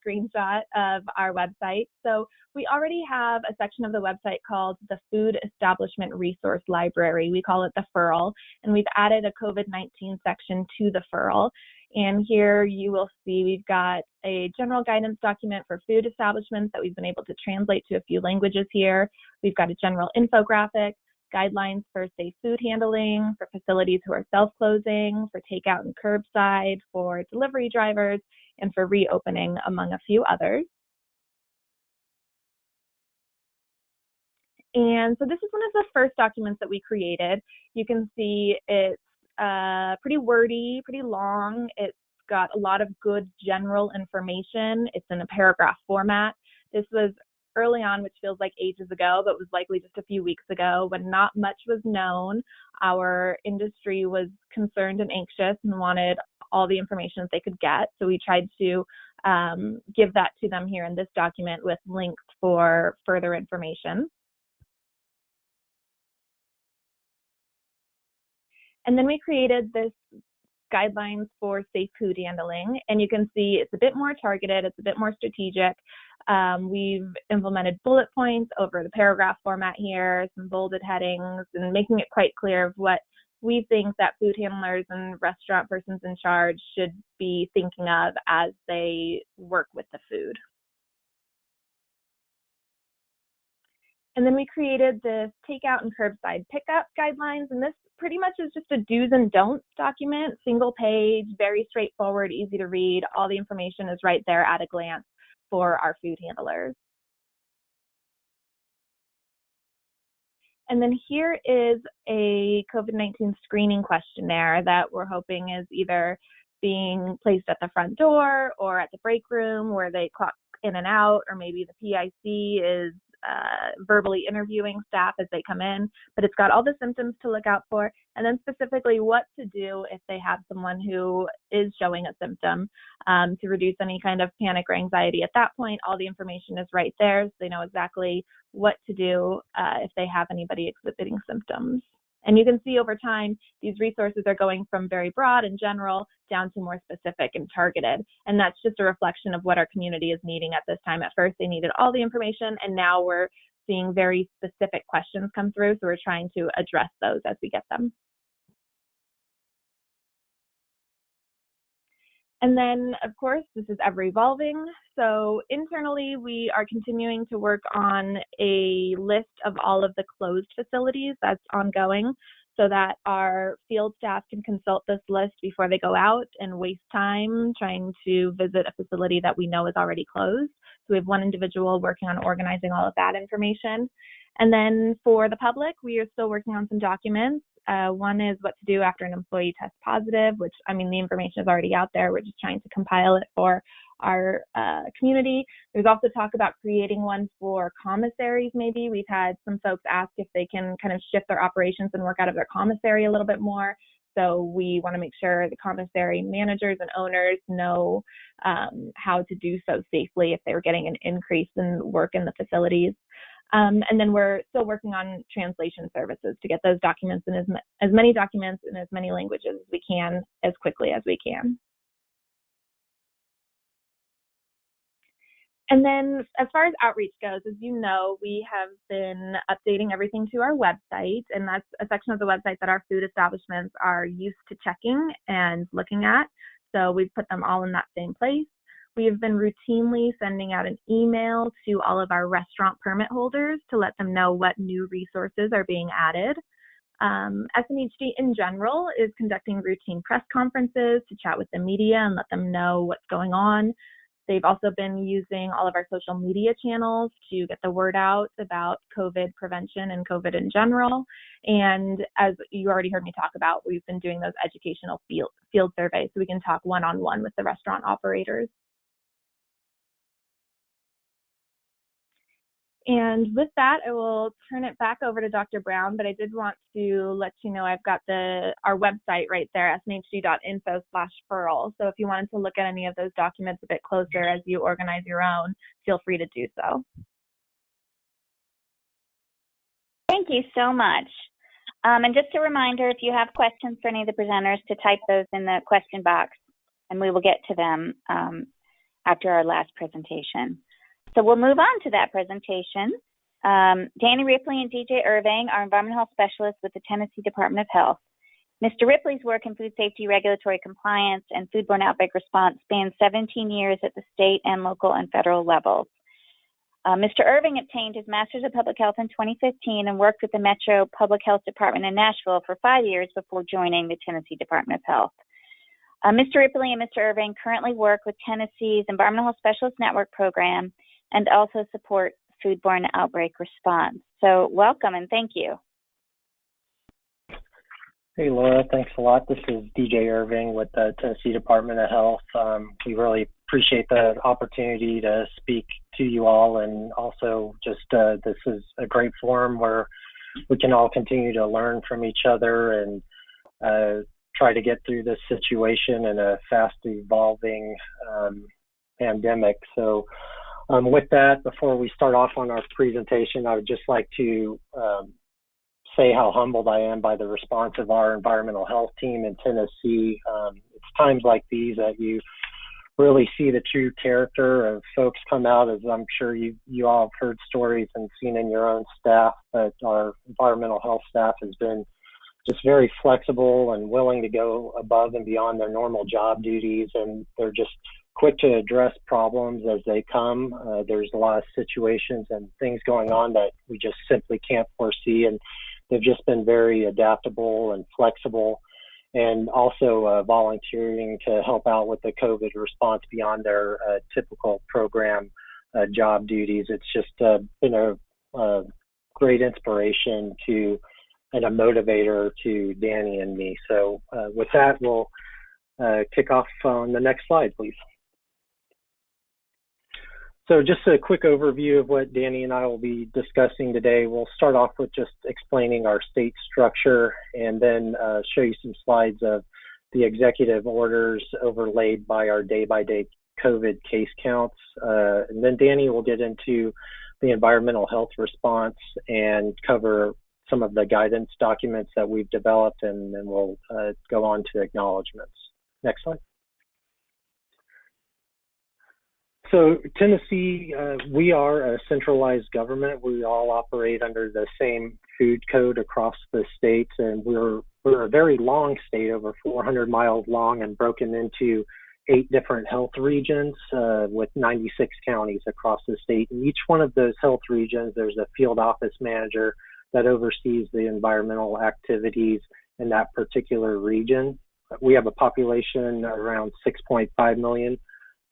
screenshot of our website. So we already have a section of the website called the Food Establishment Resource Library. We call it the FERL, and we've added a COVID-19 section to the FERL. And here you will see we've got a general guidance document for food establishments that we've been able to translate to a few languages here. We've got a general infographic, guidelines for safe food handling, for facilities who are self-closing, for takeout and curbside, for delivery drivers, and for reopening, among a few others. And so this is one of the first documents that we created. You can see it's pretty wordy, pretty long. It's got a lot of good general information. It's in a paragraph format. This was early on, which feels like ages ago, but was likely just a few weeks ago, when not much was known. Our industry was concerned and anxious and wanted all the information that they could get. So we tried to give that to them here in this document with links for further information. And then we created this guidelines for safe food handling, and you can see it's a bit more targeted, it's a bit more strategic. We've implemented bullet points over the paragraph format here, some bolded headings, and making it quite clear of what we think that food handlers and restaurant persons in charge should be thinking of as they work with the food. And then we created this takeout and curbside pickup guidelines, and this pretty much is just a do's and don'ts document, single page, very straightforward, easy to read. All the information is right there at a glance for our food handlers. And then here is a COVID-19 screening questionnaire that we're hoping is either being placed at the front door or at the break room where they clock in and out, or maybe the PIC is verbally interviewing staff as they come in, but it's got all the symptoms to look out for, and then specifically what to do if they have someone who is showing a symptom to reduce any kind of panic or anxiety. At that point, all the information is right there, so they know exactly what to do if they have anybody exhibiting symptoms. And you can see over time, these resources are going from very broad and general down to more specific and targeted. And that's just a reflection of what our community is needing at this time. At first, they needed all the information, and now we're seeing very specific questions come through. So we're trying to address those as we get them. And then, of course, this is ever evolving. So internally, we are continuing to work on a list of all of the closed facilities that's ongoing so that our field staff can consult this list before they go out and waste time trying to visit a facility that we know is already closed. So we have one individual working on organizing all of that information. And then for the public, we are still working on some documents. One is what to do after an employee tests positive, which, I mean, the information is already out there. We're just trying to compile it for our community. There's also talk about creating one for commissaries, maybe. We've had some folks ask if they can kind of shift their operations and work out of their commissary a little bit more. So we want to make sure the commissary managers and owners know how to do so safely if they were getting an increase in work in the facilities. And then we're still working on translation services to get those documents in as many documents in as many languages as we can, as quickly as we can. And then as far as outreach goes, as you know, we have been updating everything to our website, and that's a section of the website that our food establishments are used to checking and looking at. So we've put them all in that same place. We have been routinely sending out an email to all of our restaurant permit holders to let them know what new resources are being added. SNHD in general is conducting routine press conferences to chat with the media and let them know what's going on. They've also been using all of our social media channels to get the word out about COVID prevention and COVID in general. And as you already heard me talk about, we've been doing those educational field surveys so we can talk one-on-one with the restaurant operators. And with that, I will turn it back over to Dr. Brown, but I did want to let you know I've got our website right there, snhd.info/FURL. So if you wanted to look at any of those documents a bit closer as you organize your own, feel free to do so. Thank you so much. And just a reminder, if you have questions for any of the presenters, to type those in the question box, and we will get to them after our last presentation. So we'll move on to that presentation. Danny Ripley and DJ Irving are environmental health specialists with the Tennessee Department of Health. Mr. Ripley's work in food safety, regulatory compliance, and foodborne outbreak response spans 17 years at the state and local and federal levels. Mr. Irving obtained his Master's of Public Health in 2015 and worked with the Metro Public Health Department in Nashville for 5 years before joining the Tennessee Department of Health. Mr. Ripley and Mr. Irving currently work with Tennessee's Environmental Health Specialist Network program and also support foodborne outbreak response. So welcome and thank you. Hey, Laura, thanks a lot. This is DJ Irving with the Tennessee Department of Health. We really appreciate the opportunity to speak to you all, and also just this is a great forum where we can all continue to learn from each other and try to get through this situation in a fast evolving pandemic. So with that, before we start off on our presentation, I would just like to say how humbled I am by the response of our environmental health team in Tennessee. It's times like these that you really see the true character of folks come out, as I'm sure you all have heard stories and seen in your own staff, but our environmental health staff has been just very flexible and willing to go above and beyond their normal job duties, and they're just quick to address problems as they come. There's a lot of situations and things going on that we just simply can't foresee, and they've just been very adaptable and flexible, and also volunteering to help out with the COVID response beyond their typical program job duties. It's just been a great inspiration to and a motivator to Danny and me. So with that, we'll kick off on the next slide, please. So just a quick overview of what Danny and I will be discussing today. We'll start off with just explaining our state structure, and then show you some slides of the executive orders overlaid by our day-by-day COVID case counts. And then Danny will get into the environmental health response and cover some of the guidance documents that we've developed, and then we'll go on to acknowledgements. Next slide. So Tennessee, we are a centralized government. We all operate under the same food code across the state, and we're a very long state, over 400 miles long, and broken into 8 different health regions with 96 counties across the state. In each one of those health regions, there's a field office manager that oversees the environmental activities in that particular region. We have a population around 6.5 million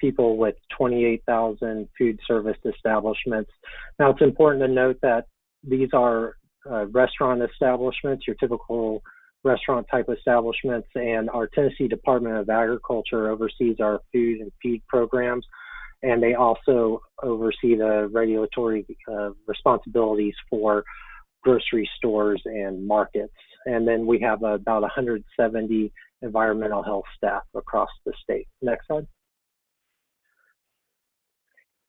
people with 28,000 food service establishments. Now, it's important to note that these are restaurant establishments, your typical restaurant type establishments, and our Tennessee Department of Agriculture oversees our food and feed programs, and they also oversee the regulatory responsibilities for grocery stores and markets. And then we have about 170 environmental health staff across the state. Next slide.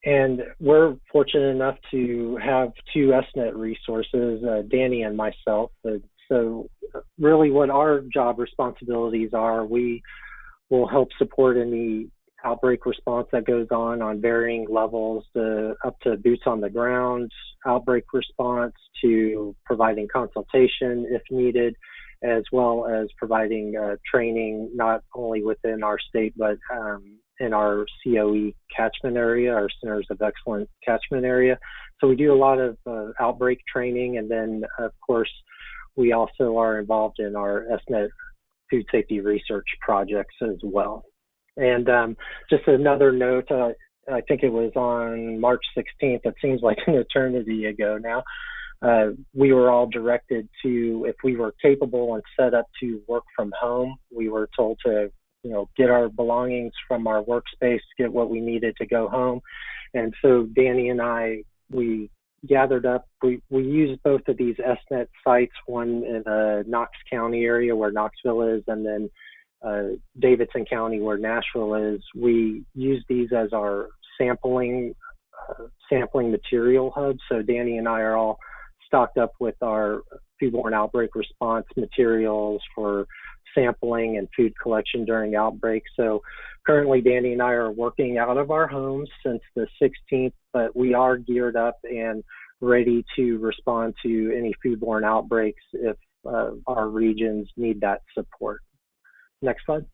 And we're fortunate enough to have 2 SNet resources, Danny and myself. So really what our job responsibilities are, we will help support any outbreak response that goes on varying levels, up to boots on the ground, outbreak response, to providing consultation if needed, as well as providing training not only within our state, but in our COE catchment area, our Centers of Excellence catchment area. So we do a lot of outbreak training, and then of course we also are involved in our SNet food safety research projects as well. And just another note, I think it was on March 16th, it seems like an eternity ago now, we were all directed to, if we were capable and set up to work from home, we were told to, get our belongings from our workspace, get what we needed to go home. And so Danny and I, we gathered up, we used both of these SNet sites, one in the Knox County area where Knoxville is, and then Davidson County where Nashville is. We used these as our sampling material hubs. So Danny and I are all stocked up with our foodborne outbreak response materials for sampling and food collection during outbreaks. So currently Danny and I are working out of our homes since the 16th, but we are geared up and ready to respond to any foodborne outbreaks if our regions need that support. Next slide.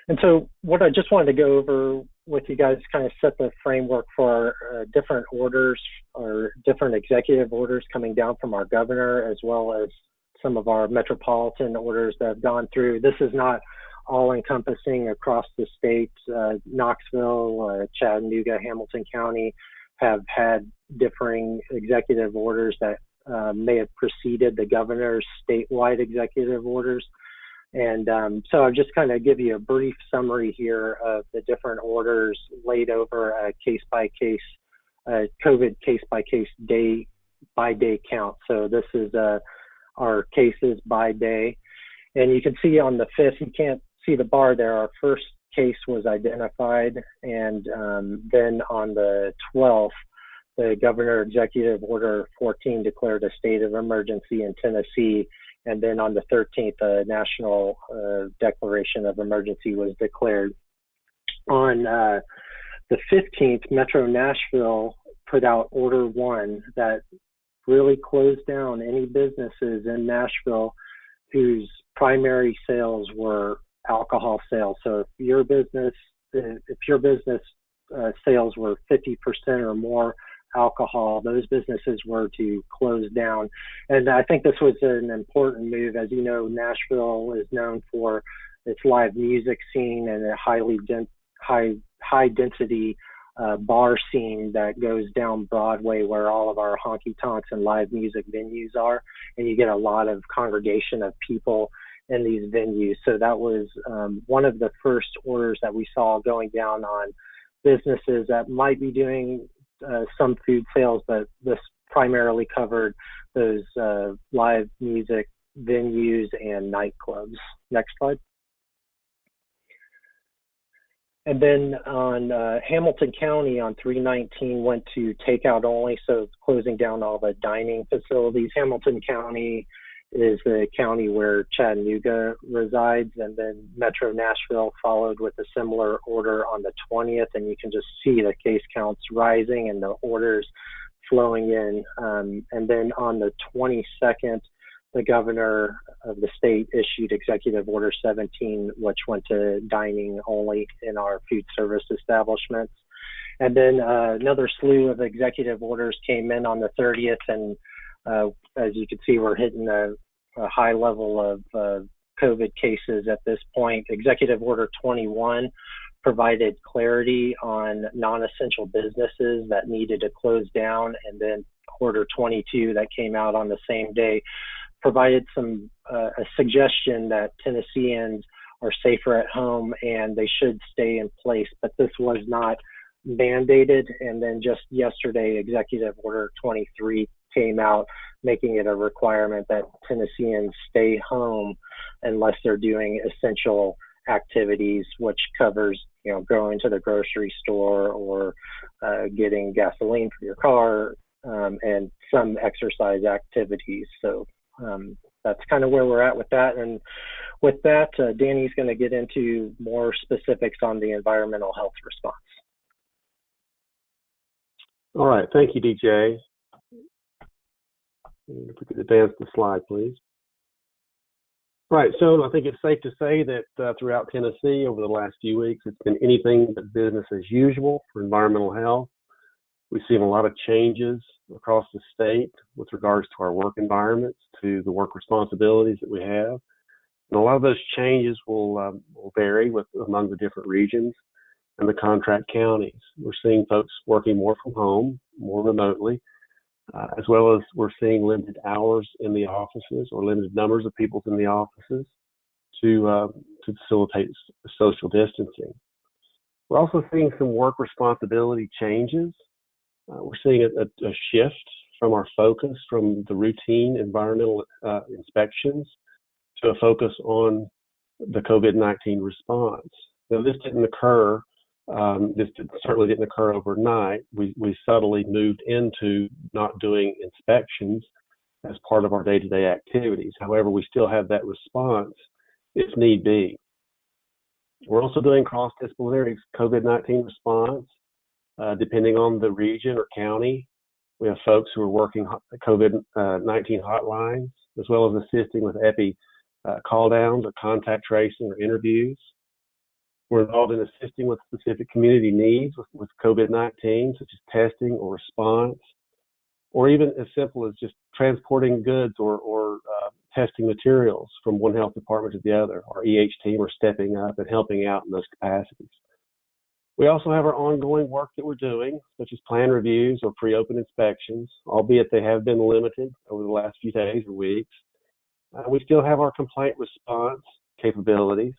And so what I just wanted to go over with you guys, kind of set the framework for our different orders or different executive orders coming down from our governor, as well as some of our metropolitan orders that have gone through. This is not all encompassing across the state. Knoxville, Chattanooga, Hamilton County have had differing executive orders that may have preceded the governor's statewide executive orders. And so I'll just kind of give you a brief summary here of the different orders laid over a case-by-case, COVID case-by-case, day-by-day count. So this is our cases by day. And you can see on the 5th, you can't see the bar there, our first case was identified. And then on the 12th, the Governor Executive Order 14 declared a state of emergency in Tennessee. And then on the 13th, a national declaration of emergency was declared. On the 15th, Metro Nashville put out Order 1 that really closed down any businesses in Nashville whose primary sales were alcohol sales. So if your business sales were 50% or more alcohol, those businesses were to close down. And I think this was an important move. As you know, Nashville is known for its live music scene and a high density bar scene that goes down Broadway, where all of our honky tonks and live music venues are, and you get a lot of congregation of people in these venues. So that was one of the first orders that we saw going down on businesses that might be doing some food sales, but this primarily covered those live music venues and nightclubs. Next slide. And then on Hamilton County on 319 went to takeout only, so closing down all the dining facilities. Hamilton County is the county where Chattanooga resides, and then Metro Nashville followed with a similar order on the 20th, and you can just see the case counts rising and the orders flowing in. And then on the 22nd, the governor of the state issued Executive Order 17, which went to dining only in our food service establishments. And then another slew of executive orders came in on the 30th, and as you can see, we're hitting a high level of COVID cases at this point. Executive Order 21 provided clarity on non-essential businesses that needed to close down, and then Order 22 that came out on the same day provided some a suggestion that Tennesseans are safer at home and they should stay in place, but this was not mandated. And then just yesterday, Executive Order 23 came out, making it a requirement that Tennesseans stay home unless they're doing essential activities, which covers, going to the grocery store or getting gasoline for your car, and some exercise activities. So that's kind of where we're at with that. And with that, Danny's going to get into more specifics on the environmental health response. All right. Thank you, DJ. If we could advance the slide, please. Right. So I think it's safe to say that throughout Tennessee over the last few weeks, it's been anything but business as usual for environmental health. We've seen a lot of changes across the state with regards to our work environments, to the work responsibilities that we have. And a lot of those changes will vary among the different regions and the contract counties. We're seeing folks working more from home, more remotely, as well as we're seeing limited hours in the offices or limited numbers of people in the offices to facilitate social distancing. We're also seeing some work responsibility changes. We're seeing a shift from our focus from the routine environmental inspections to a focus on the COVID-19 response. Now, this didn't occur. Certainly didn't occur overnight. We subtly moved into not doing inspections as part of our day-to-day activities. However, we still have that response if need be. We're also doing cross-disciplinary COVID-19 response. Depending on the region or county, we have folks who are working COVID-19 hotlines, as well as assisting with EPI call downs or contact tracing or interviews. We're involved in assisting with specific community needs with COVID-19, such as testing or response, or even as simple as just transporting goods or testing materials from one health department to the other. Our EH team are stepping up and helping out in those capacities. We also have our ongoing work that we're doing, such as plan reviews or pre-open inspections, albeit they have been limited over the last few days or weeks. We still have our complaint response capabilities.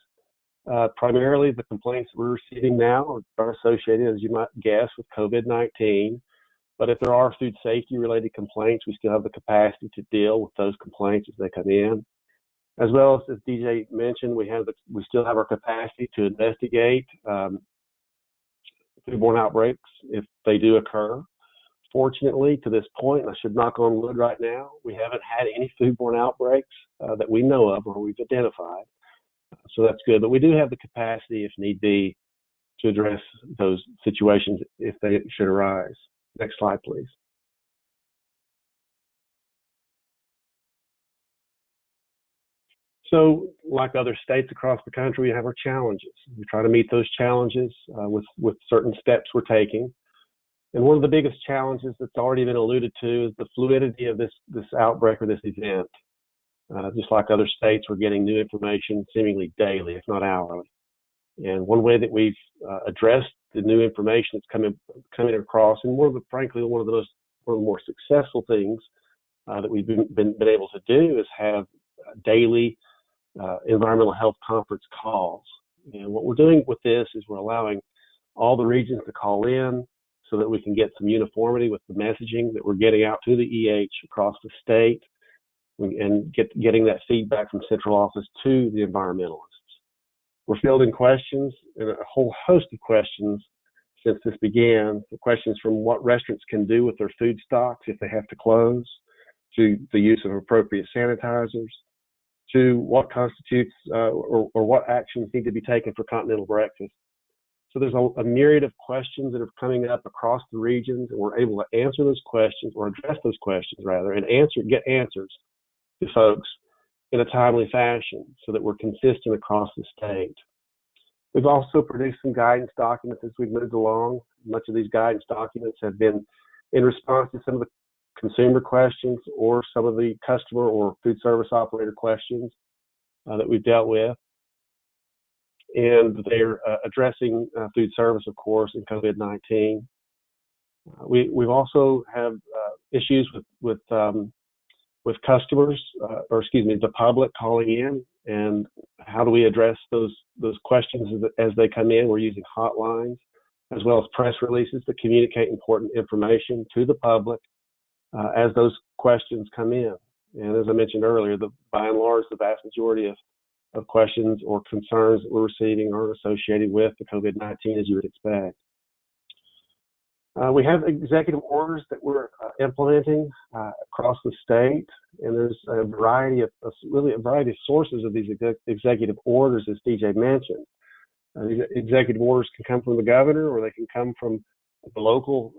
Primarily, the complaints we're receiving now are associated, as you might guess, with COVID-19. But if there are food safety related complaints, we still have the capacity to deal with those complaints as they come in. As well as DJ mentioned, we still have our capacity to investigate foodborne outbreaks if they do occur. Fortunately, to this point, and I should knock on wood right now, we haven't had any foodborne outbreaks that we know of or we've identified. So that's good. But we do have the capacity, if need be, to address those situations if they should arise. Next slide, please. So, like other states across the country, we have our challenges. We try to meet those challenges with certain steps we're taking. And one of the biggest challenges that's already been alluded to is the fluidity of this outbreak or this event. Just like other states, we're getting new information seemingly daily, if not hourly. And one way that we've addressed the new information that's coming across, and frankly, one of the more successful things that we've been able to do is have daily environmental health conference calls. And what we're doing with this is we're allowing all the regions to call in so that we can get some uniformity with the messaging that we're getting out to the EH across the state, and getting that feedback from central office to the environmentalists. We're fielding questions, and a whole host of questions since this began. The questions from what restaurants can do with their food stocks if they have to close, to the use of appropriate sanitizers, to what constitutes or what actions need to be taken for continental breakfast. So there's a myriad of questions that are coming up across the regions, and we're able to answer those questions, or address those questions rather, and get answers to folks in a timely fashion so that we're consistent across the state. We've also produced some guidance documents as we've moved along. Much of these guidance documents have been in response to some of the consumer questions or some of the customer or food service operator questions that we've dealt with. And they're addressing food service, of course, in COVID-19. We've also have issues with customers, the public calling in, and how do we address those questions as they come in. We're using hotlines as well as press releases to communicate important information to the public as those questions come in. And as I mentioned earlier, by and large, the vast majority of questions or concerns that we're receiving are associated with the COVID-19, as you would expect. We have executive orders that we're implementing across the state, and there's a variety of sources of these executive orders, as DJ mentioned. These executive orders can come from the governor, or they can come from the local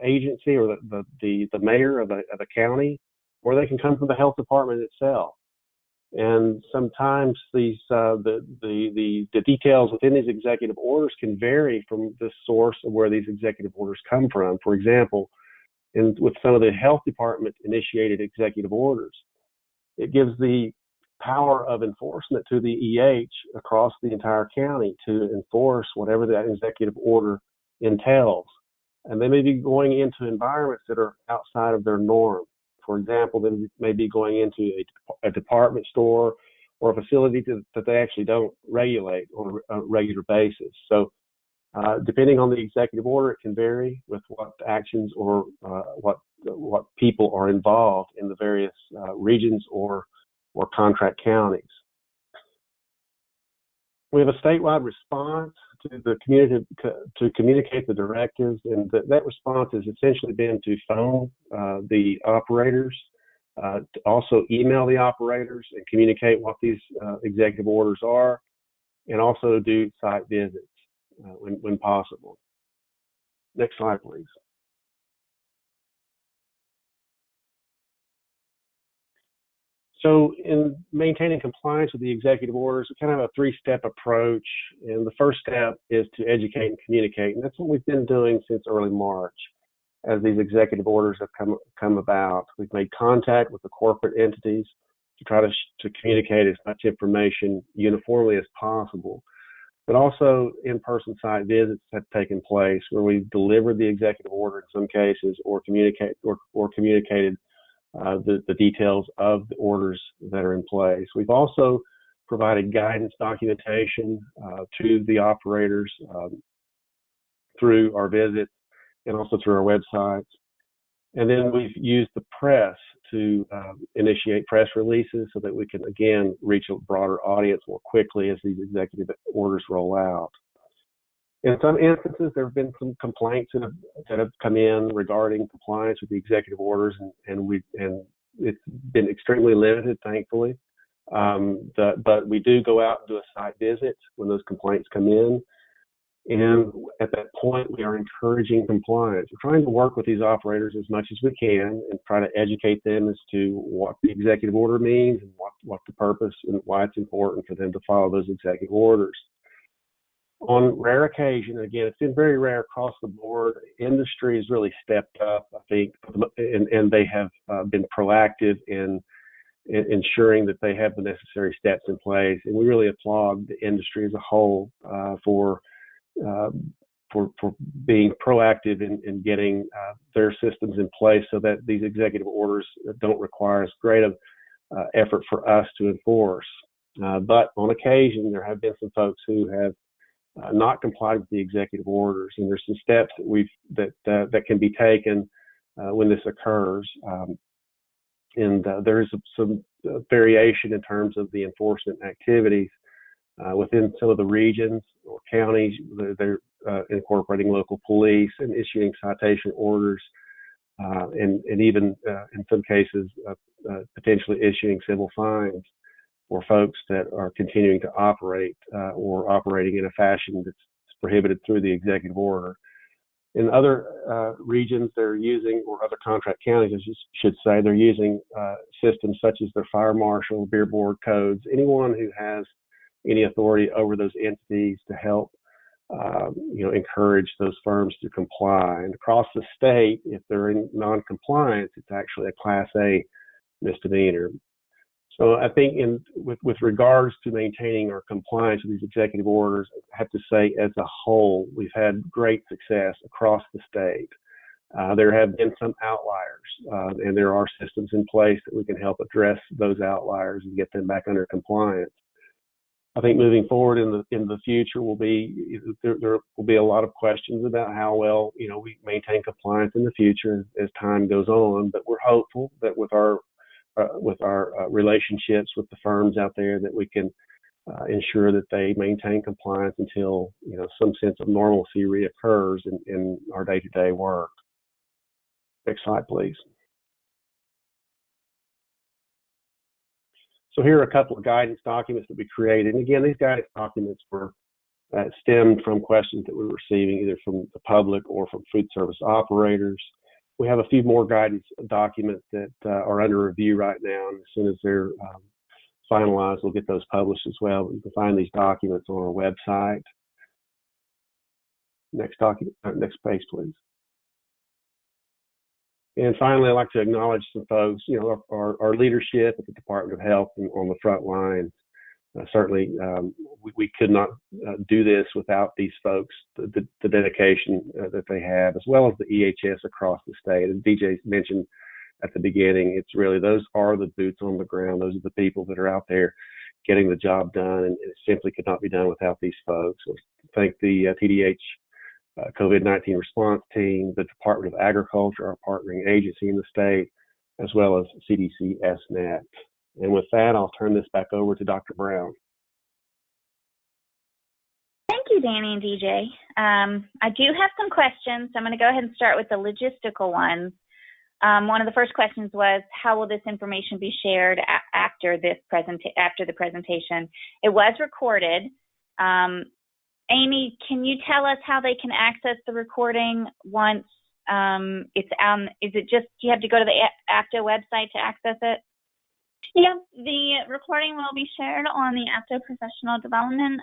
agency or the mayor of a county, or they can come from the health department itself. And sometimes the details within these executive orders can vary from the source of where these executive orders come from. For example, with some of the health department initiated executive orders, it gives the power of enforcement to the EH across the entire county to enforce whatever that executive order entails. And they may be going into environments that are outside of their norm. For example, they may be going into a department store or a facility that they actually don't regulate on a regular basis. So depending on the executive order, it can vary with what actions or what people are involved in the various regions or contract counties. We have a statewide response to the community to communicate the directives, and that response has essentially been to phone the operators, to also email the operators and communicate what these executive orders are, and also do site visits when possible. Next slide, please. So in maintaining compliance with the executive orders, we kind of have a three-step approach. And the first step is to educate and communicate. And that's what we've been doing since early March as these executive orders have come about. We've made contact with the corporate entities to try to communicate as much information uniformly as possible. But also in-person site visits have taken place where we've delivered the executive order in some cases or communicated the details of the orders that are in place. We've also provided guidance documentation to the operators through our visits and also through our websites. And then we've used the press to initiate press releases so that we can, again, reach a broader audience more quickly as these executive orders roll out. In some instances, there have been some complaints that have come in regarding compliance with the executive orders, and it's been extremely limited, thankfully. But we do go out and do a site visit when those complaints come in. And at that point, we are encouraging compliance. We're trying to work with these operators as much as we can and try to educate them as to what the executive order means and what the purpose and why it's important for them to follow those executive orders. On rare occasion, again, it's been very rare across the board. Industry has really stepped up, I think, and they have been proactive in ensuring that they have the necessary steps in place. And we really applaud the industry as a whole for being proactive in getting their systems in place so that these executive orders don't require as great of effort for us to enforce. But on occasion, there have been some folks who have not complied with the executive orders, and there's some steps that can be taken when this occurs. There is some variation in terms of the enforcement activities. Within some of the regions or counties, they're incorporating local police and issuing citation orders, and even in some cases potentially issuing civil fines for folks that are continuing to operate or operating in a fashion that's prohibited through the executive order. In other regions, they're using, or other contract counties, I should say, they're using systems such as their fire marshal, beer board codes, anyone who has any authority over those entities to help, encourage those firms to comply. And across the state, if they're in non-compliance, it's actually a Class A misdemeanor. So I think with regards to maintaining our compliance with these executive orders, I have to say as a whole, we've had great success across the state. There have been some outliers, and there are systems in place that we can help address those outliers and get them back under compliance. I think moving forward in the future there will be a lot of questions about how well we maintain compliance in the future as time goes on. But we're hopeful that with our relationships with the firms out there that we can ensure that they maintain compliance until some sense of normalcy reoccurs in our day-to-day work. Next slide, please. So here are a couple of guidance documents that we created. And again, these guidance documents were stemmed from questions that we were receiving either from the public or from food service operators. We have a few more guidance documents that are under review right now, and as soon as they're finalized, we'll get those published as well. You can find these documents on our website. Next page, please. And finally, I'd like to acknowledge some folks, our leadership at the Department of Health and on the front lines. Certainly, we could not do this without these folks, the dedication that they have, as well as the EHS across the state. As DJ mentioned at the beginning, it's really, those are the boots on the ground. Those are the people that are out there getting the job done, and it simply could not be done without these folks. So thank the TDH COVID-19 response team, the Department of Agriculture, our partnering agency in the state, as well as CDC SNET. And with that, I'll turn this back over to Dr. Brown. Thank you, Danny and DJ. I do have some questions. I'm going to go ahead and start with the logistical ones. One of the first questions was, how will this information be shared after the presentation? It was recorded. Amy, can you tell us how they can access the recording once it's on? Is it just, you have to go to the APTO website to access it? Yeah, the recording will be shared on the APTO Professional Development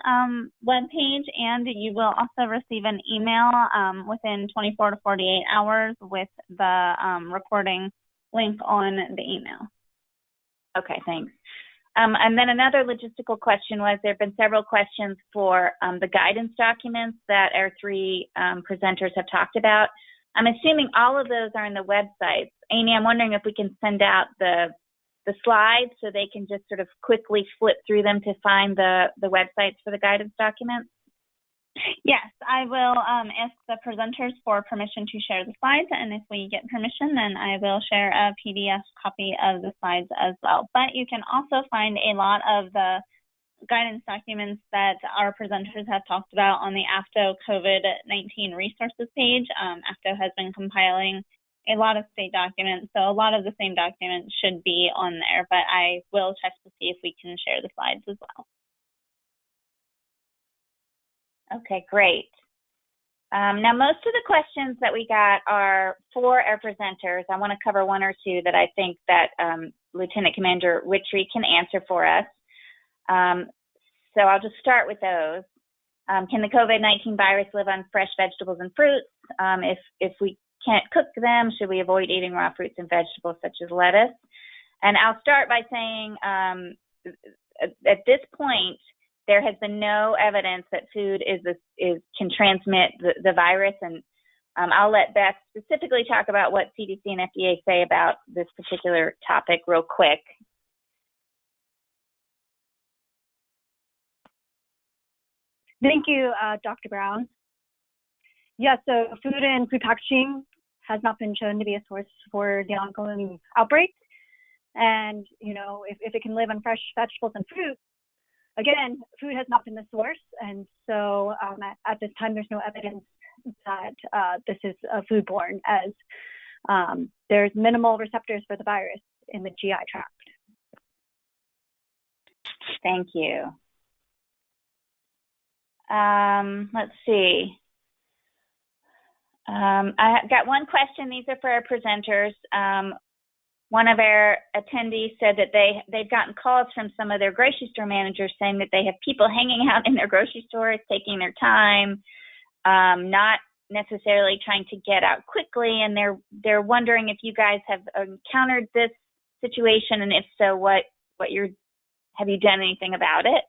webpage, and you will also receive an email within 24 to 48 hours with the recording link on the email. Okay, thanks. And then another logistical question was, there have been several questions for the guidance documents that our three presenters have talked about. I'm assuming all of those are in the websites. Amy, I'm wondering if we can send out the slides so they can just sort of quickly flip through them to find the websites for the guidance documents? Yes, I will ask the presenters for permission to share the slides, and if we get permission, then I will share a PDF copy of the slides as well. But you can also find a lot of the guidance documents that our presenters have talked about on the APTO COVID-19 resources page. APTO has been compiling a lot of state documents, so a lot of the same documents should be on there, but I will check to see if we can share the slides as well. Okay, great. Now, most of the questions that we got are for our presenters. I want to cover one or two that I think that Lieutenant Commander Witry can answer for us. So I'll just start with those. Can the COVID-19 virus live on fresh vegetables and fruits? If we can't cook them, should we avoid eating raw fruits and vegetables such as lettuce? And I'll start by saying at this point, there has been no evidence that food can transmit the virus, and I'll let Beth specifically talk about what CDC and FDA say about this particular topic real quick. Thank you, Dr. Brown. Yeah, so food and food packaging has not been shown to be a source for the ongoing outbreak. And, you know, if it can live on fresh vegetables and fruit, again, food has not been the source. And so at this time, there's no evidence that this is foodborne, as there's minimal receptors for the virus in the GI tract. Thank you. Let's see. I got one question. These are for our presenters. One of our attendees said that they've gotten calls from some of their grocery store managers saying that they have people hanging out in their grocery stores, taking their time, not necessarily trying to get out quickly, and they're wondering if you guys have encountered this situation, and if so, have you done anything about it?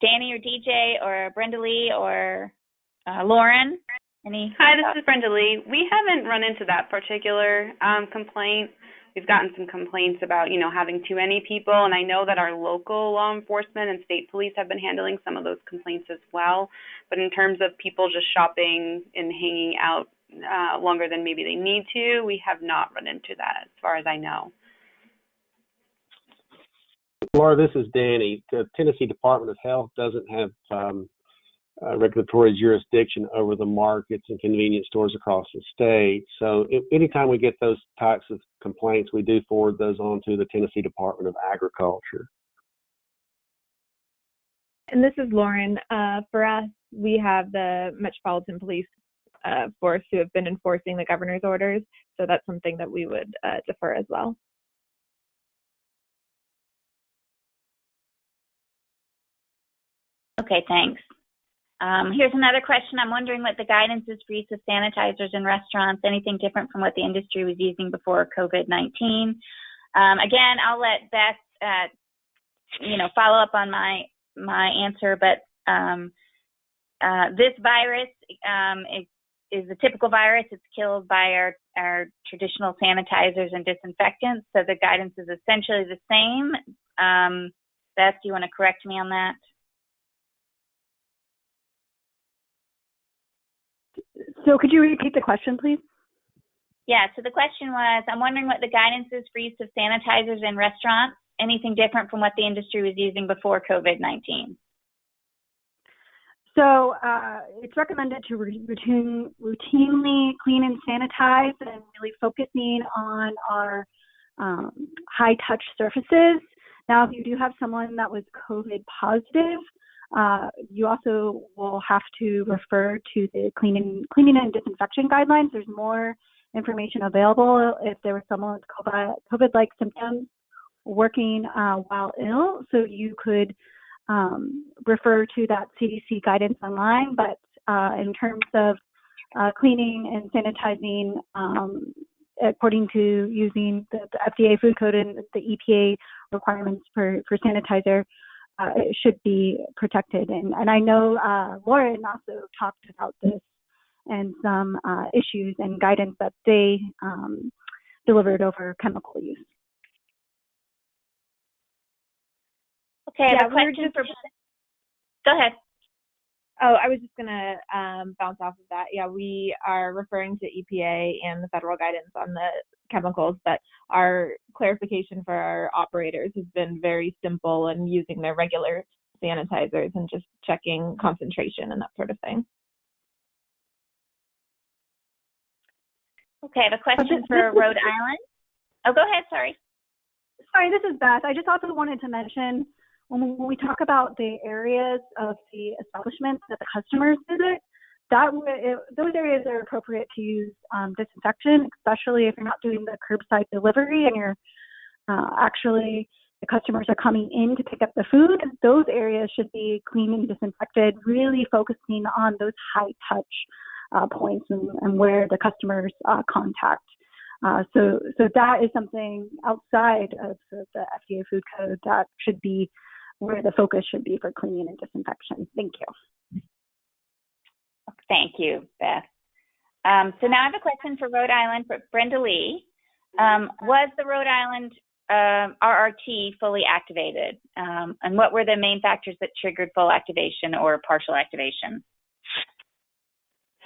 Danny or DJ or Brenda Lee or Lauren, Hi, this is Brenda Lee. We haven't run into that particular complaint. We've gotten some complaints about, having too many people, and I know that our local law enforcement and state police have been handling some of those complaints as well. But in terms of people just shopping and hanging out longer than maybe they need to, we have not run into that as far as I know. Laura, this is Danny. The Tennessee Department of Health doesn't have regulatory jurisdiction over the markets and convenience stores across the state. So anytime we get those types of complaints, we do forward those on to the Tennessee Department of Agriculture. And this is Lauren. For us, we have the Metropolitan Police Force who have been enforcing the governor's orders. So that's something that we would defer as well. Okay, thanks. Here's another question. I'm wondering what the guidance is for use of sanitizers in restaurants, anything different from what the industry was using before COVID-19. Again, I'll let Beth, follow up on my answer, but this virus is a typical virus. It's killed by our traditional sanitizers and disinfectants, so the guidance is essentially the same. Beth, do you want to correct me on that? So could you repeat the question, please? Yeah, so the question was, I'm wondering what the guidance is for use of sanitizers in restaurants, anything different from what the industry was using before COVID-19? So it's recommended to routinely clean and sanitize, and really focusing on our high-touch surfaces. Now, if you do have someone that was COVID positive, you also will have to refer to the cleaning and disinfection guidelines. There's more information available if there was someone with COVID-like symptoms working while ill. So you could refer to that CDC guidance online. But in terms of cleaning and sanitizing, according to using the FDA food code and the EPA requirements for sanitizer, it should be protected. And I know Lauren also talked about this and some issues and guidance that they delivered over chemical use. Okay, I have a question for... Go ahead. Oh, I was just going to bounce off of that. Yeah, we are referring to EPA and the federal guidance on the chemicals, but our clarification for our operators has been very simple and using their regular sanitizers and just checking concentration and that sort of thing. Okay, I have a question for Rhode Island. Oh, go ahead, sorry. Hi, this is Beth. I just also wanted to mention when we talk about the areas of the establishments that the customers visit, those areas are appropriate to use disinfection, especially if you're not doing the curbside delivery and you're actually the customers are coming in to pick up the food. Those areas should be clean and disinfected, really focusing on those high touch points and where the customers contact. So that is something outside of the FDA food code that should be where the focus should be for cleaning and disinfection. Thank you. Thank you, Beth. So now I have a question for Rhode Island, for Brenda Lee. Was the Rhode Island RRT fully activated? And what were the main factors that triggered full activation or partial activation?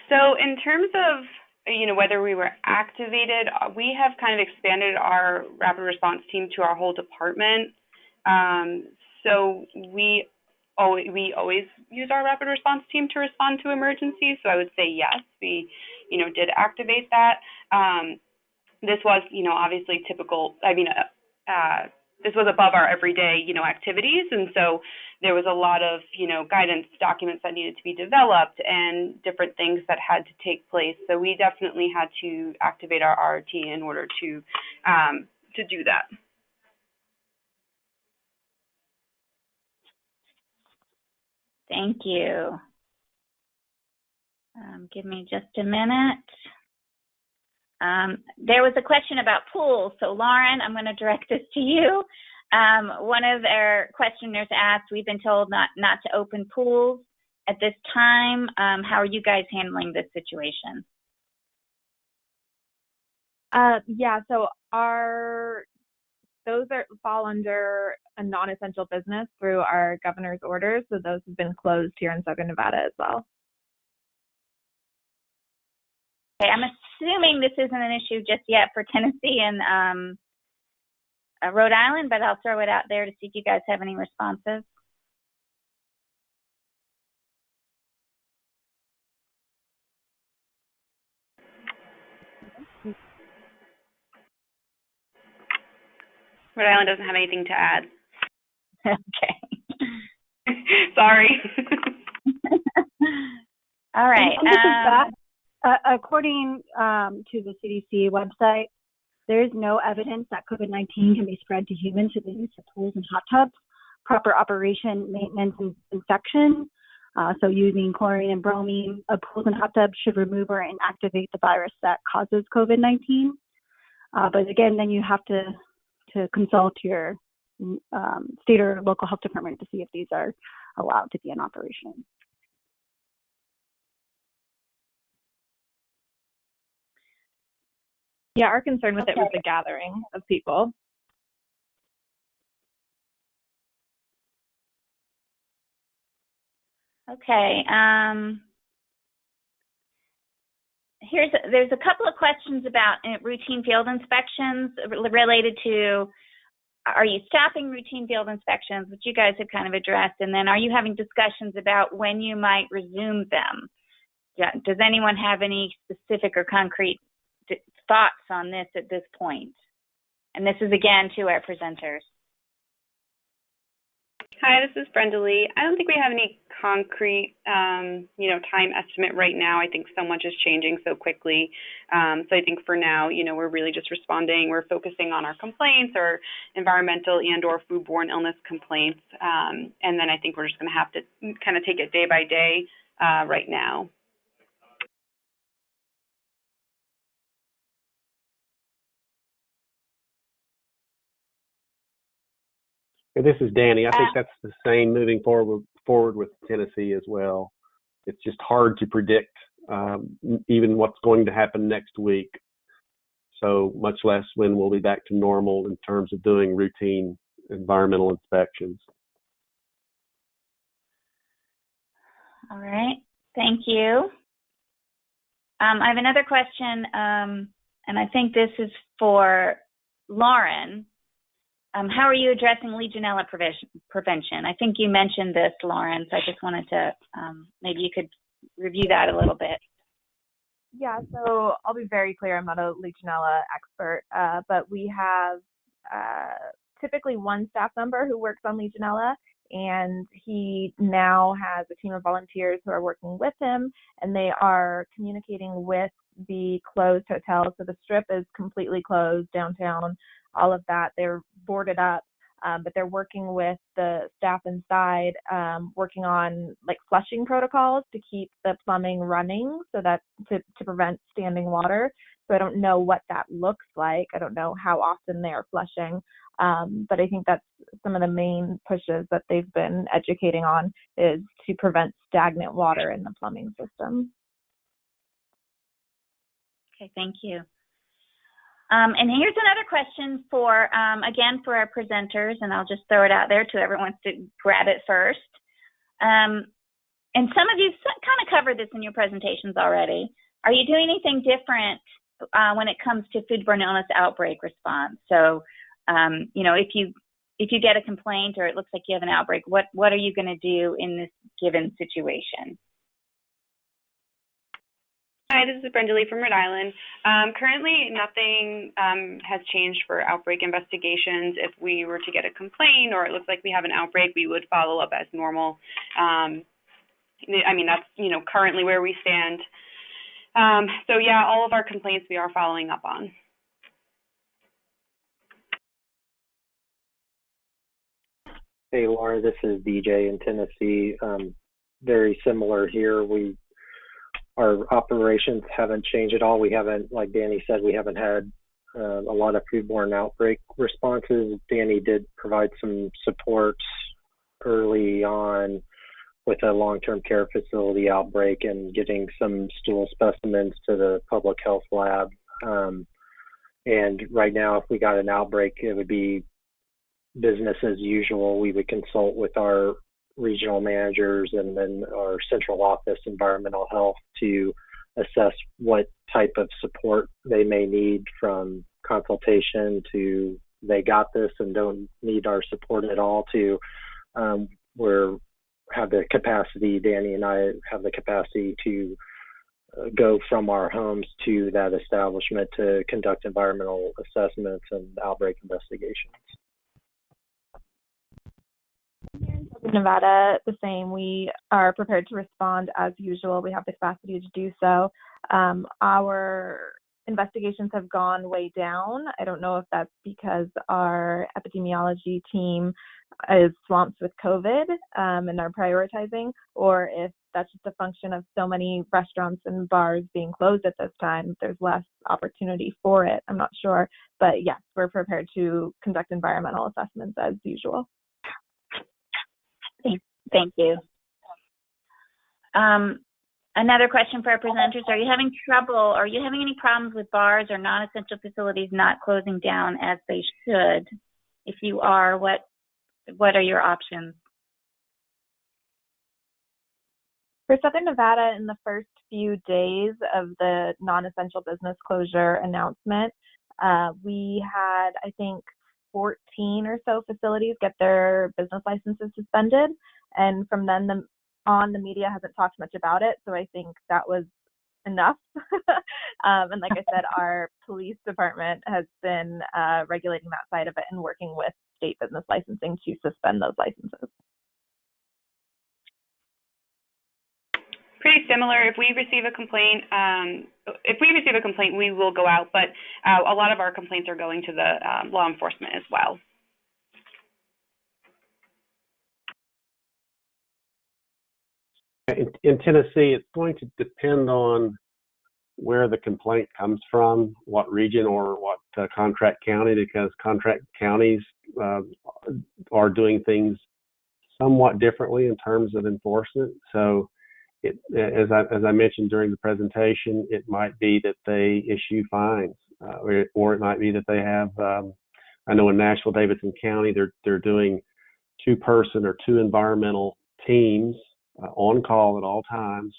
So in terms of whether we were activated, we have kind of expanded our rapid response team to our whole department. So we always use our rapid response team to respond to emergencies. So I would say yes, we, did activate that. This was, obviously typical. This was above our everyday, activities. And so there was a lot of, guidance documents that needed to be developed and different things that had to take place. So we definitely had to activate our RRT in order to do that. Thank you. Give me just a minute. There was a question about pools. So Lauren, I'm going to direct this to you. One of our questionnaires asked, we've been told not to open pools at this time. How are you guys handling this situation? So those fall under a non-essential business through our governor's orders. So those have been closed here in Southern Nevada as well. Okay, I'm assuming this isn't an issue just yet for Tennessee and Rhode Island, but I'll throw it out there to see if you guys have any responses. Rhode Island doesn't have anything to add. Okay. Sorry. All right. According to the CDC website, there is no evidence that COVID-19 can be spread to humans through the use of pools and hot tubs. Proper operation, maintenance, and infection, so using chlorine and bromine of pools and hot tubs should remove or inactivate the virus that causes COVID-19. But again, then you have to consult your state or local health department to see if these are allowed to be in operation. Yeah, our concern with it was the gathering of people. Okay. There's a couple of questions about routine field inspections related to, are you stopping routine field inspections, which you guys have kind of addressed, and then are you having discussions about when you might resume them? Yeah. Does anyone have any specific or concrete thoughts on this at this point? And this is again to our presenters. Hi, this is Brenda Lee. I don't think we have any concrete, time estimate right now. I think so much is changing so quickly. So I think for now, we're really just responding. We're focusing on our complaints or environmental and/or foodborne illness complaints. And then I think we're just going to have to kind of take it day by day right now. This is Danny. I think that's the same moving forward with Tennessee as well. It's just hard to predict even what's going to happen next week. So much less when we'll be back to normal in terms of doing routine environmental inspections. All right. Thank you. I have another question, and I think this is for Lauren. How are you addressing Legionella prevention? I think you mentioned this, Lauren, so I just wanted to, maybe you could review that a little bit. Yeah, so I'll be very clear, I'm not a Legionella expert, but we have typically one staff member who works on Legionella, and he now has a team of volunteers who are working with him, and they are communicating with the closed hotel. So the Strip is completely closed, downtown, all of that. They're boarded up, but they're working with the staff inside, working on like flushing protocols to keep the plumbing running, so that to prevent standing water. So I don't know what that looks like. I don't know how often they are flushing, but I think that's some of the main pushes that they've been educating on, is to prevent stagnant water in the plumbing system. Okay, thank you. And here's another question for, again, for our presenters, and I'll just throw it out there to everyone to grab it first. And some of you kind of covered this in your presentations already. Are you doing anything different when it comes to foodborne illness outbreak response? So, you know, if you get a complaint or it looks like you have an outbreak, what are you going to do in this given situation? Hi, this is Brenda Lee from Rhode Island. Currently, nothing has changed for outbreak investigations. If we were to get a complaint or it looks like we have an outbreak, we would follow up as normal. I mean, that's, you know, currently where we stand. So yeah, all of our complaints we are following up on. Hey, Laura, this is DJ in Tennessee. Very similar here. Our operations haven't changed at all. We haven't, like Danny said, we haven't had a lot of foodborne outbreak responses. Danny did provide some support early on with a long-term care facility outbreak and getting some stool specimens to the public health lab. And right now, if we got an outbreak, it would be business as usual. We would consult with our regional managers and then our central office environmental health to assess what type of support they may need, from consultation to they got this and don't need our support at all, to have the capacity, Danny and I have the capacity to go from our homes to that establishment to conduct environmental assessments and outbreak investigations. In Nevada, the same. We are prepared to respond as usual. We have the capacity to do so. Our investigations have gone way down. I don't know if that's because our epidemiology team is swamped with COVID and are prioritizing, or if that's just a function of so many restaurants and bars being closed at this time. There's less opportunity for it. I'm not sure. But yes, we're prepared to conduct environmental assessments as usual. Thank you. Another question for our presenters. Are you having any problems with bars or non-essential facilities not closing down as they should? If you are, what are your options? For Southern Nevada, in the first few days of the non-essential business closure announcement, we had, I think, 14 or so facilities get their business licenses suspended. And from then on, the media hasn't talked much about it. So I think that was enough. And like I said, our police department has been regulating that side of it and working with state business licensing to suspend those licenses. Pretty similar. If we receive a complaint, we will go out, but a lot of our complaints are going to the law enforcement as well. In Tennessee, it's going to depend on where the complaint comes from, what region or what contract county, because contract counties are doing things somewhat differently in terms of enforcement. So as I mentioned during the presentation, it might be that they issue fines, or it might be that they have. I know in Nashville, Davidson County, they're doing two-person or two environmental teams on call at all times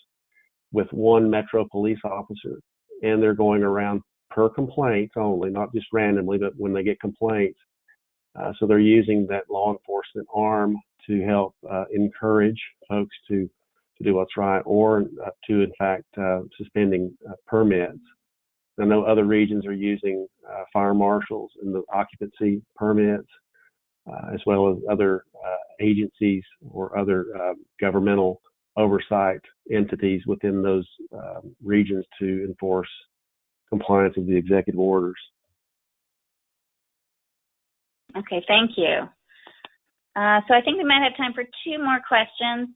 with one metro police officer, and they're going around per complaint only, not just randomly, but when they get complaints. So they're using that law enforcement arm to help encourage folks to do what's right, or to, in fact, suspending permits. I know other regions are using fire marshals and the occupancy permits. as well as other agencies or other governmental oversight entities within those regions to enforce compliance with the executive orders. Okay, thank you. So I think we might have time for 2 more questions.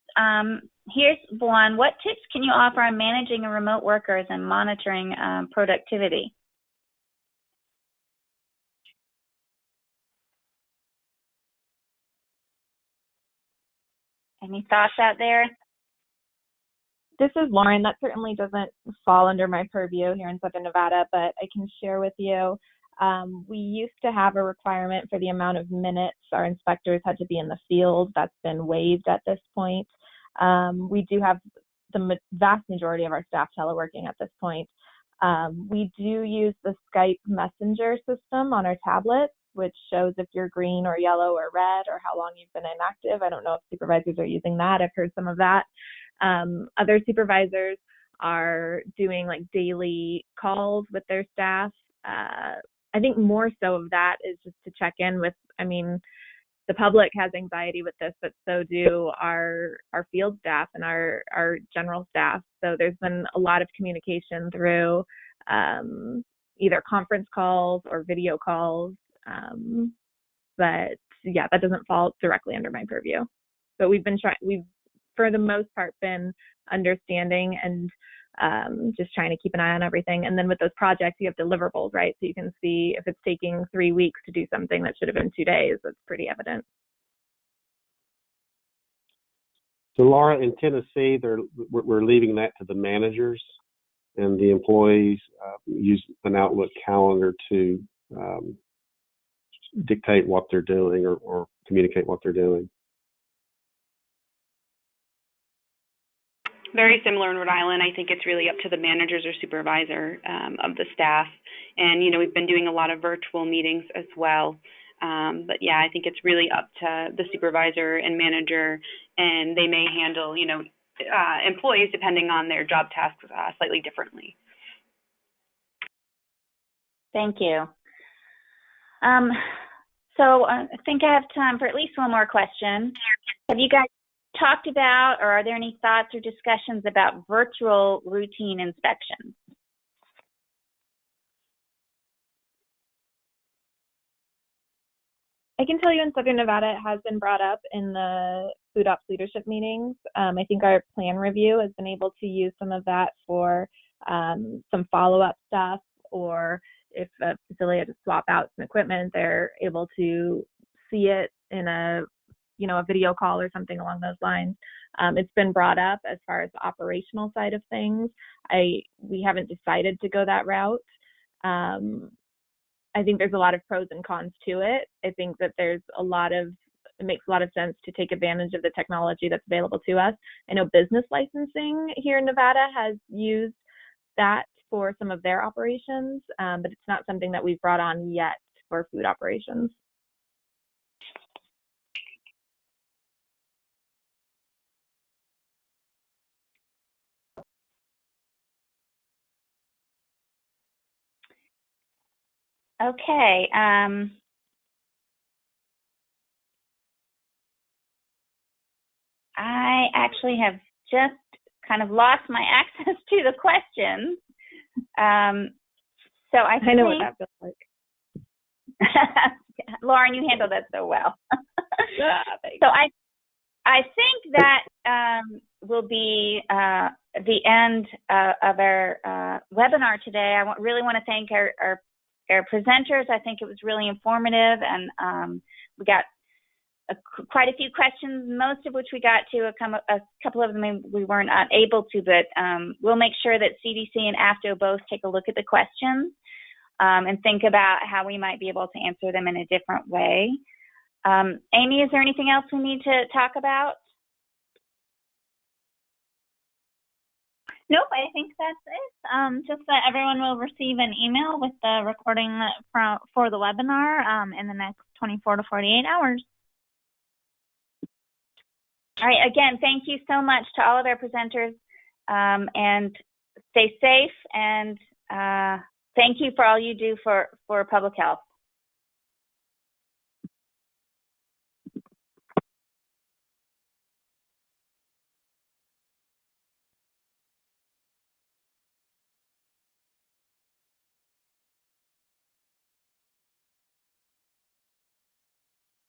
Here's one. What tips can you offer on managing remote workers and monitoring productivity? Any thoughts out there? This is Lauren. That certainly doesn't fall under my purview here in Southern Nevada, but I can share with you. We used to have a requirement for the amount of minutes our inspectors had to be in the field. That's been waived at this point. We do have the vast majority of our staff teleworking at this point. We do use the Skype Messenger system on our tablets, which shows if you're green or yellow or red or how long you've been inactive. I don't know if supervisors are using that. I've heard some of that. Other supervisors are doing like daily calls with their staff. I think more so of that is just to check in with, I mean, the public has anxiety with this, but so do our field staff and our general staff. So there's been a lot of communication through either conference calls or video calls. But yeah, that doesn't fall directly under my purview. But we've for the most part been understanding and just trying to keep an eye on everything. And then with those projects, you have deliverables, right? So you can see if it's taking 3 weeks to do something that should have been 2 days. That's pretty evident. So Laura, in Tennessee, we're leaving that to the managers, and the employees use an Outlook calendar to dictate what they're doing or communicate what they're doing. Very similar in Rhode Island. I think it's really up to the managers or supervisor of the staff. And, we've been doing a lot of virtual meetings as well. But yeah, I think it's really up to the supervisor and manager, and they may handle, employees depending on their job tasks slightly differently. Thank you. So I think I have time for at least one more question. Have you guys talked about, or are there any thoughts or discussions about virtual routine inspections? I can tell you in Southern Nevada, it has been brought up in the food ops leadership meetings. I think our plan review has been able to use some of that for some follow-up stuff, or if a facility had to swap out some equipment, they're able to see it in a video call or something along those lines. It's been brought up as far as the operational side of things. We haven't decided to go that route. I think there's a lot of pros and cons to it. I think that it makes a lot of sense to take advantage of the technology that's available to us. I know business licensing here in Nevada has used that for some of their operations, but it's not something that we've brought on yet for food operations. Okay. I actually have just kind of lost my access to the questions. So I know what that feels like. Lauren, you handled that so well. So I think that will be the end of our webinar today. I really want to thank our presenters. I think it was really informative, and we got quite a few questions, most of which we got to. A couple of them we weren't able to, but we'll make sure that CDC and AFTO both take a look at the questions and think about how we might be able to answer them in a different way. Amy, is there anything else we need to talk about? Nope, I think that's it. Just that everyone will receive an email with the recording for the webinar in the next 24 to 48 hours. All right, again, thank you so much to all of our presenters, and stay safe, and thank you for all you do for public health.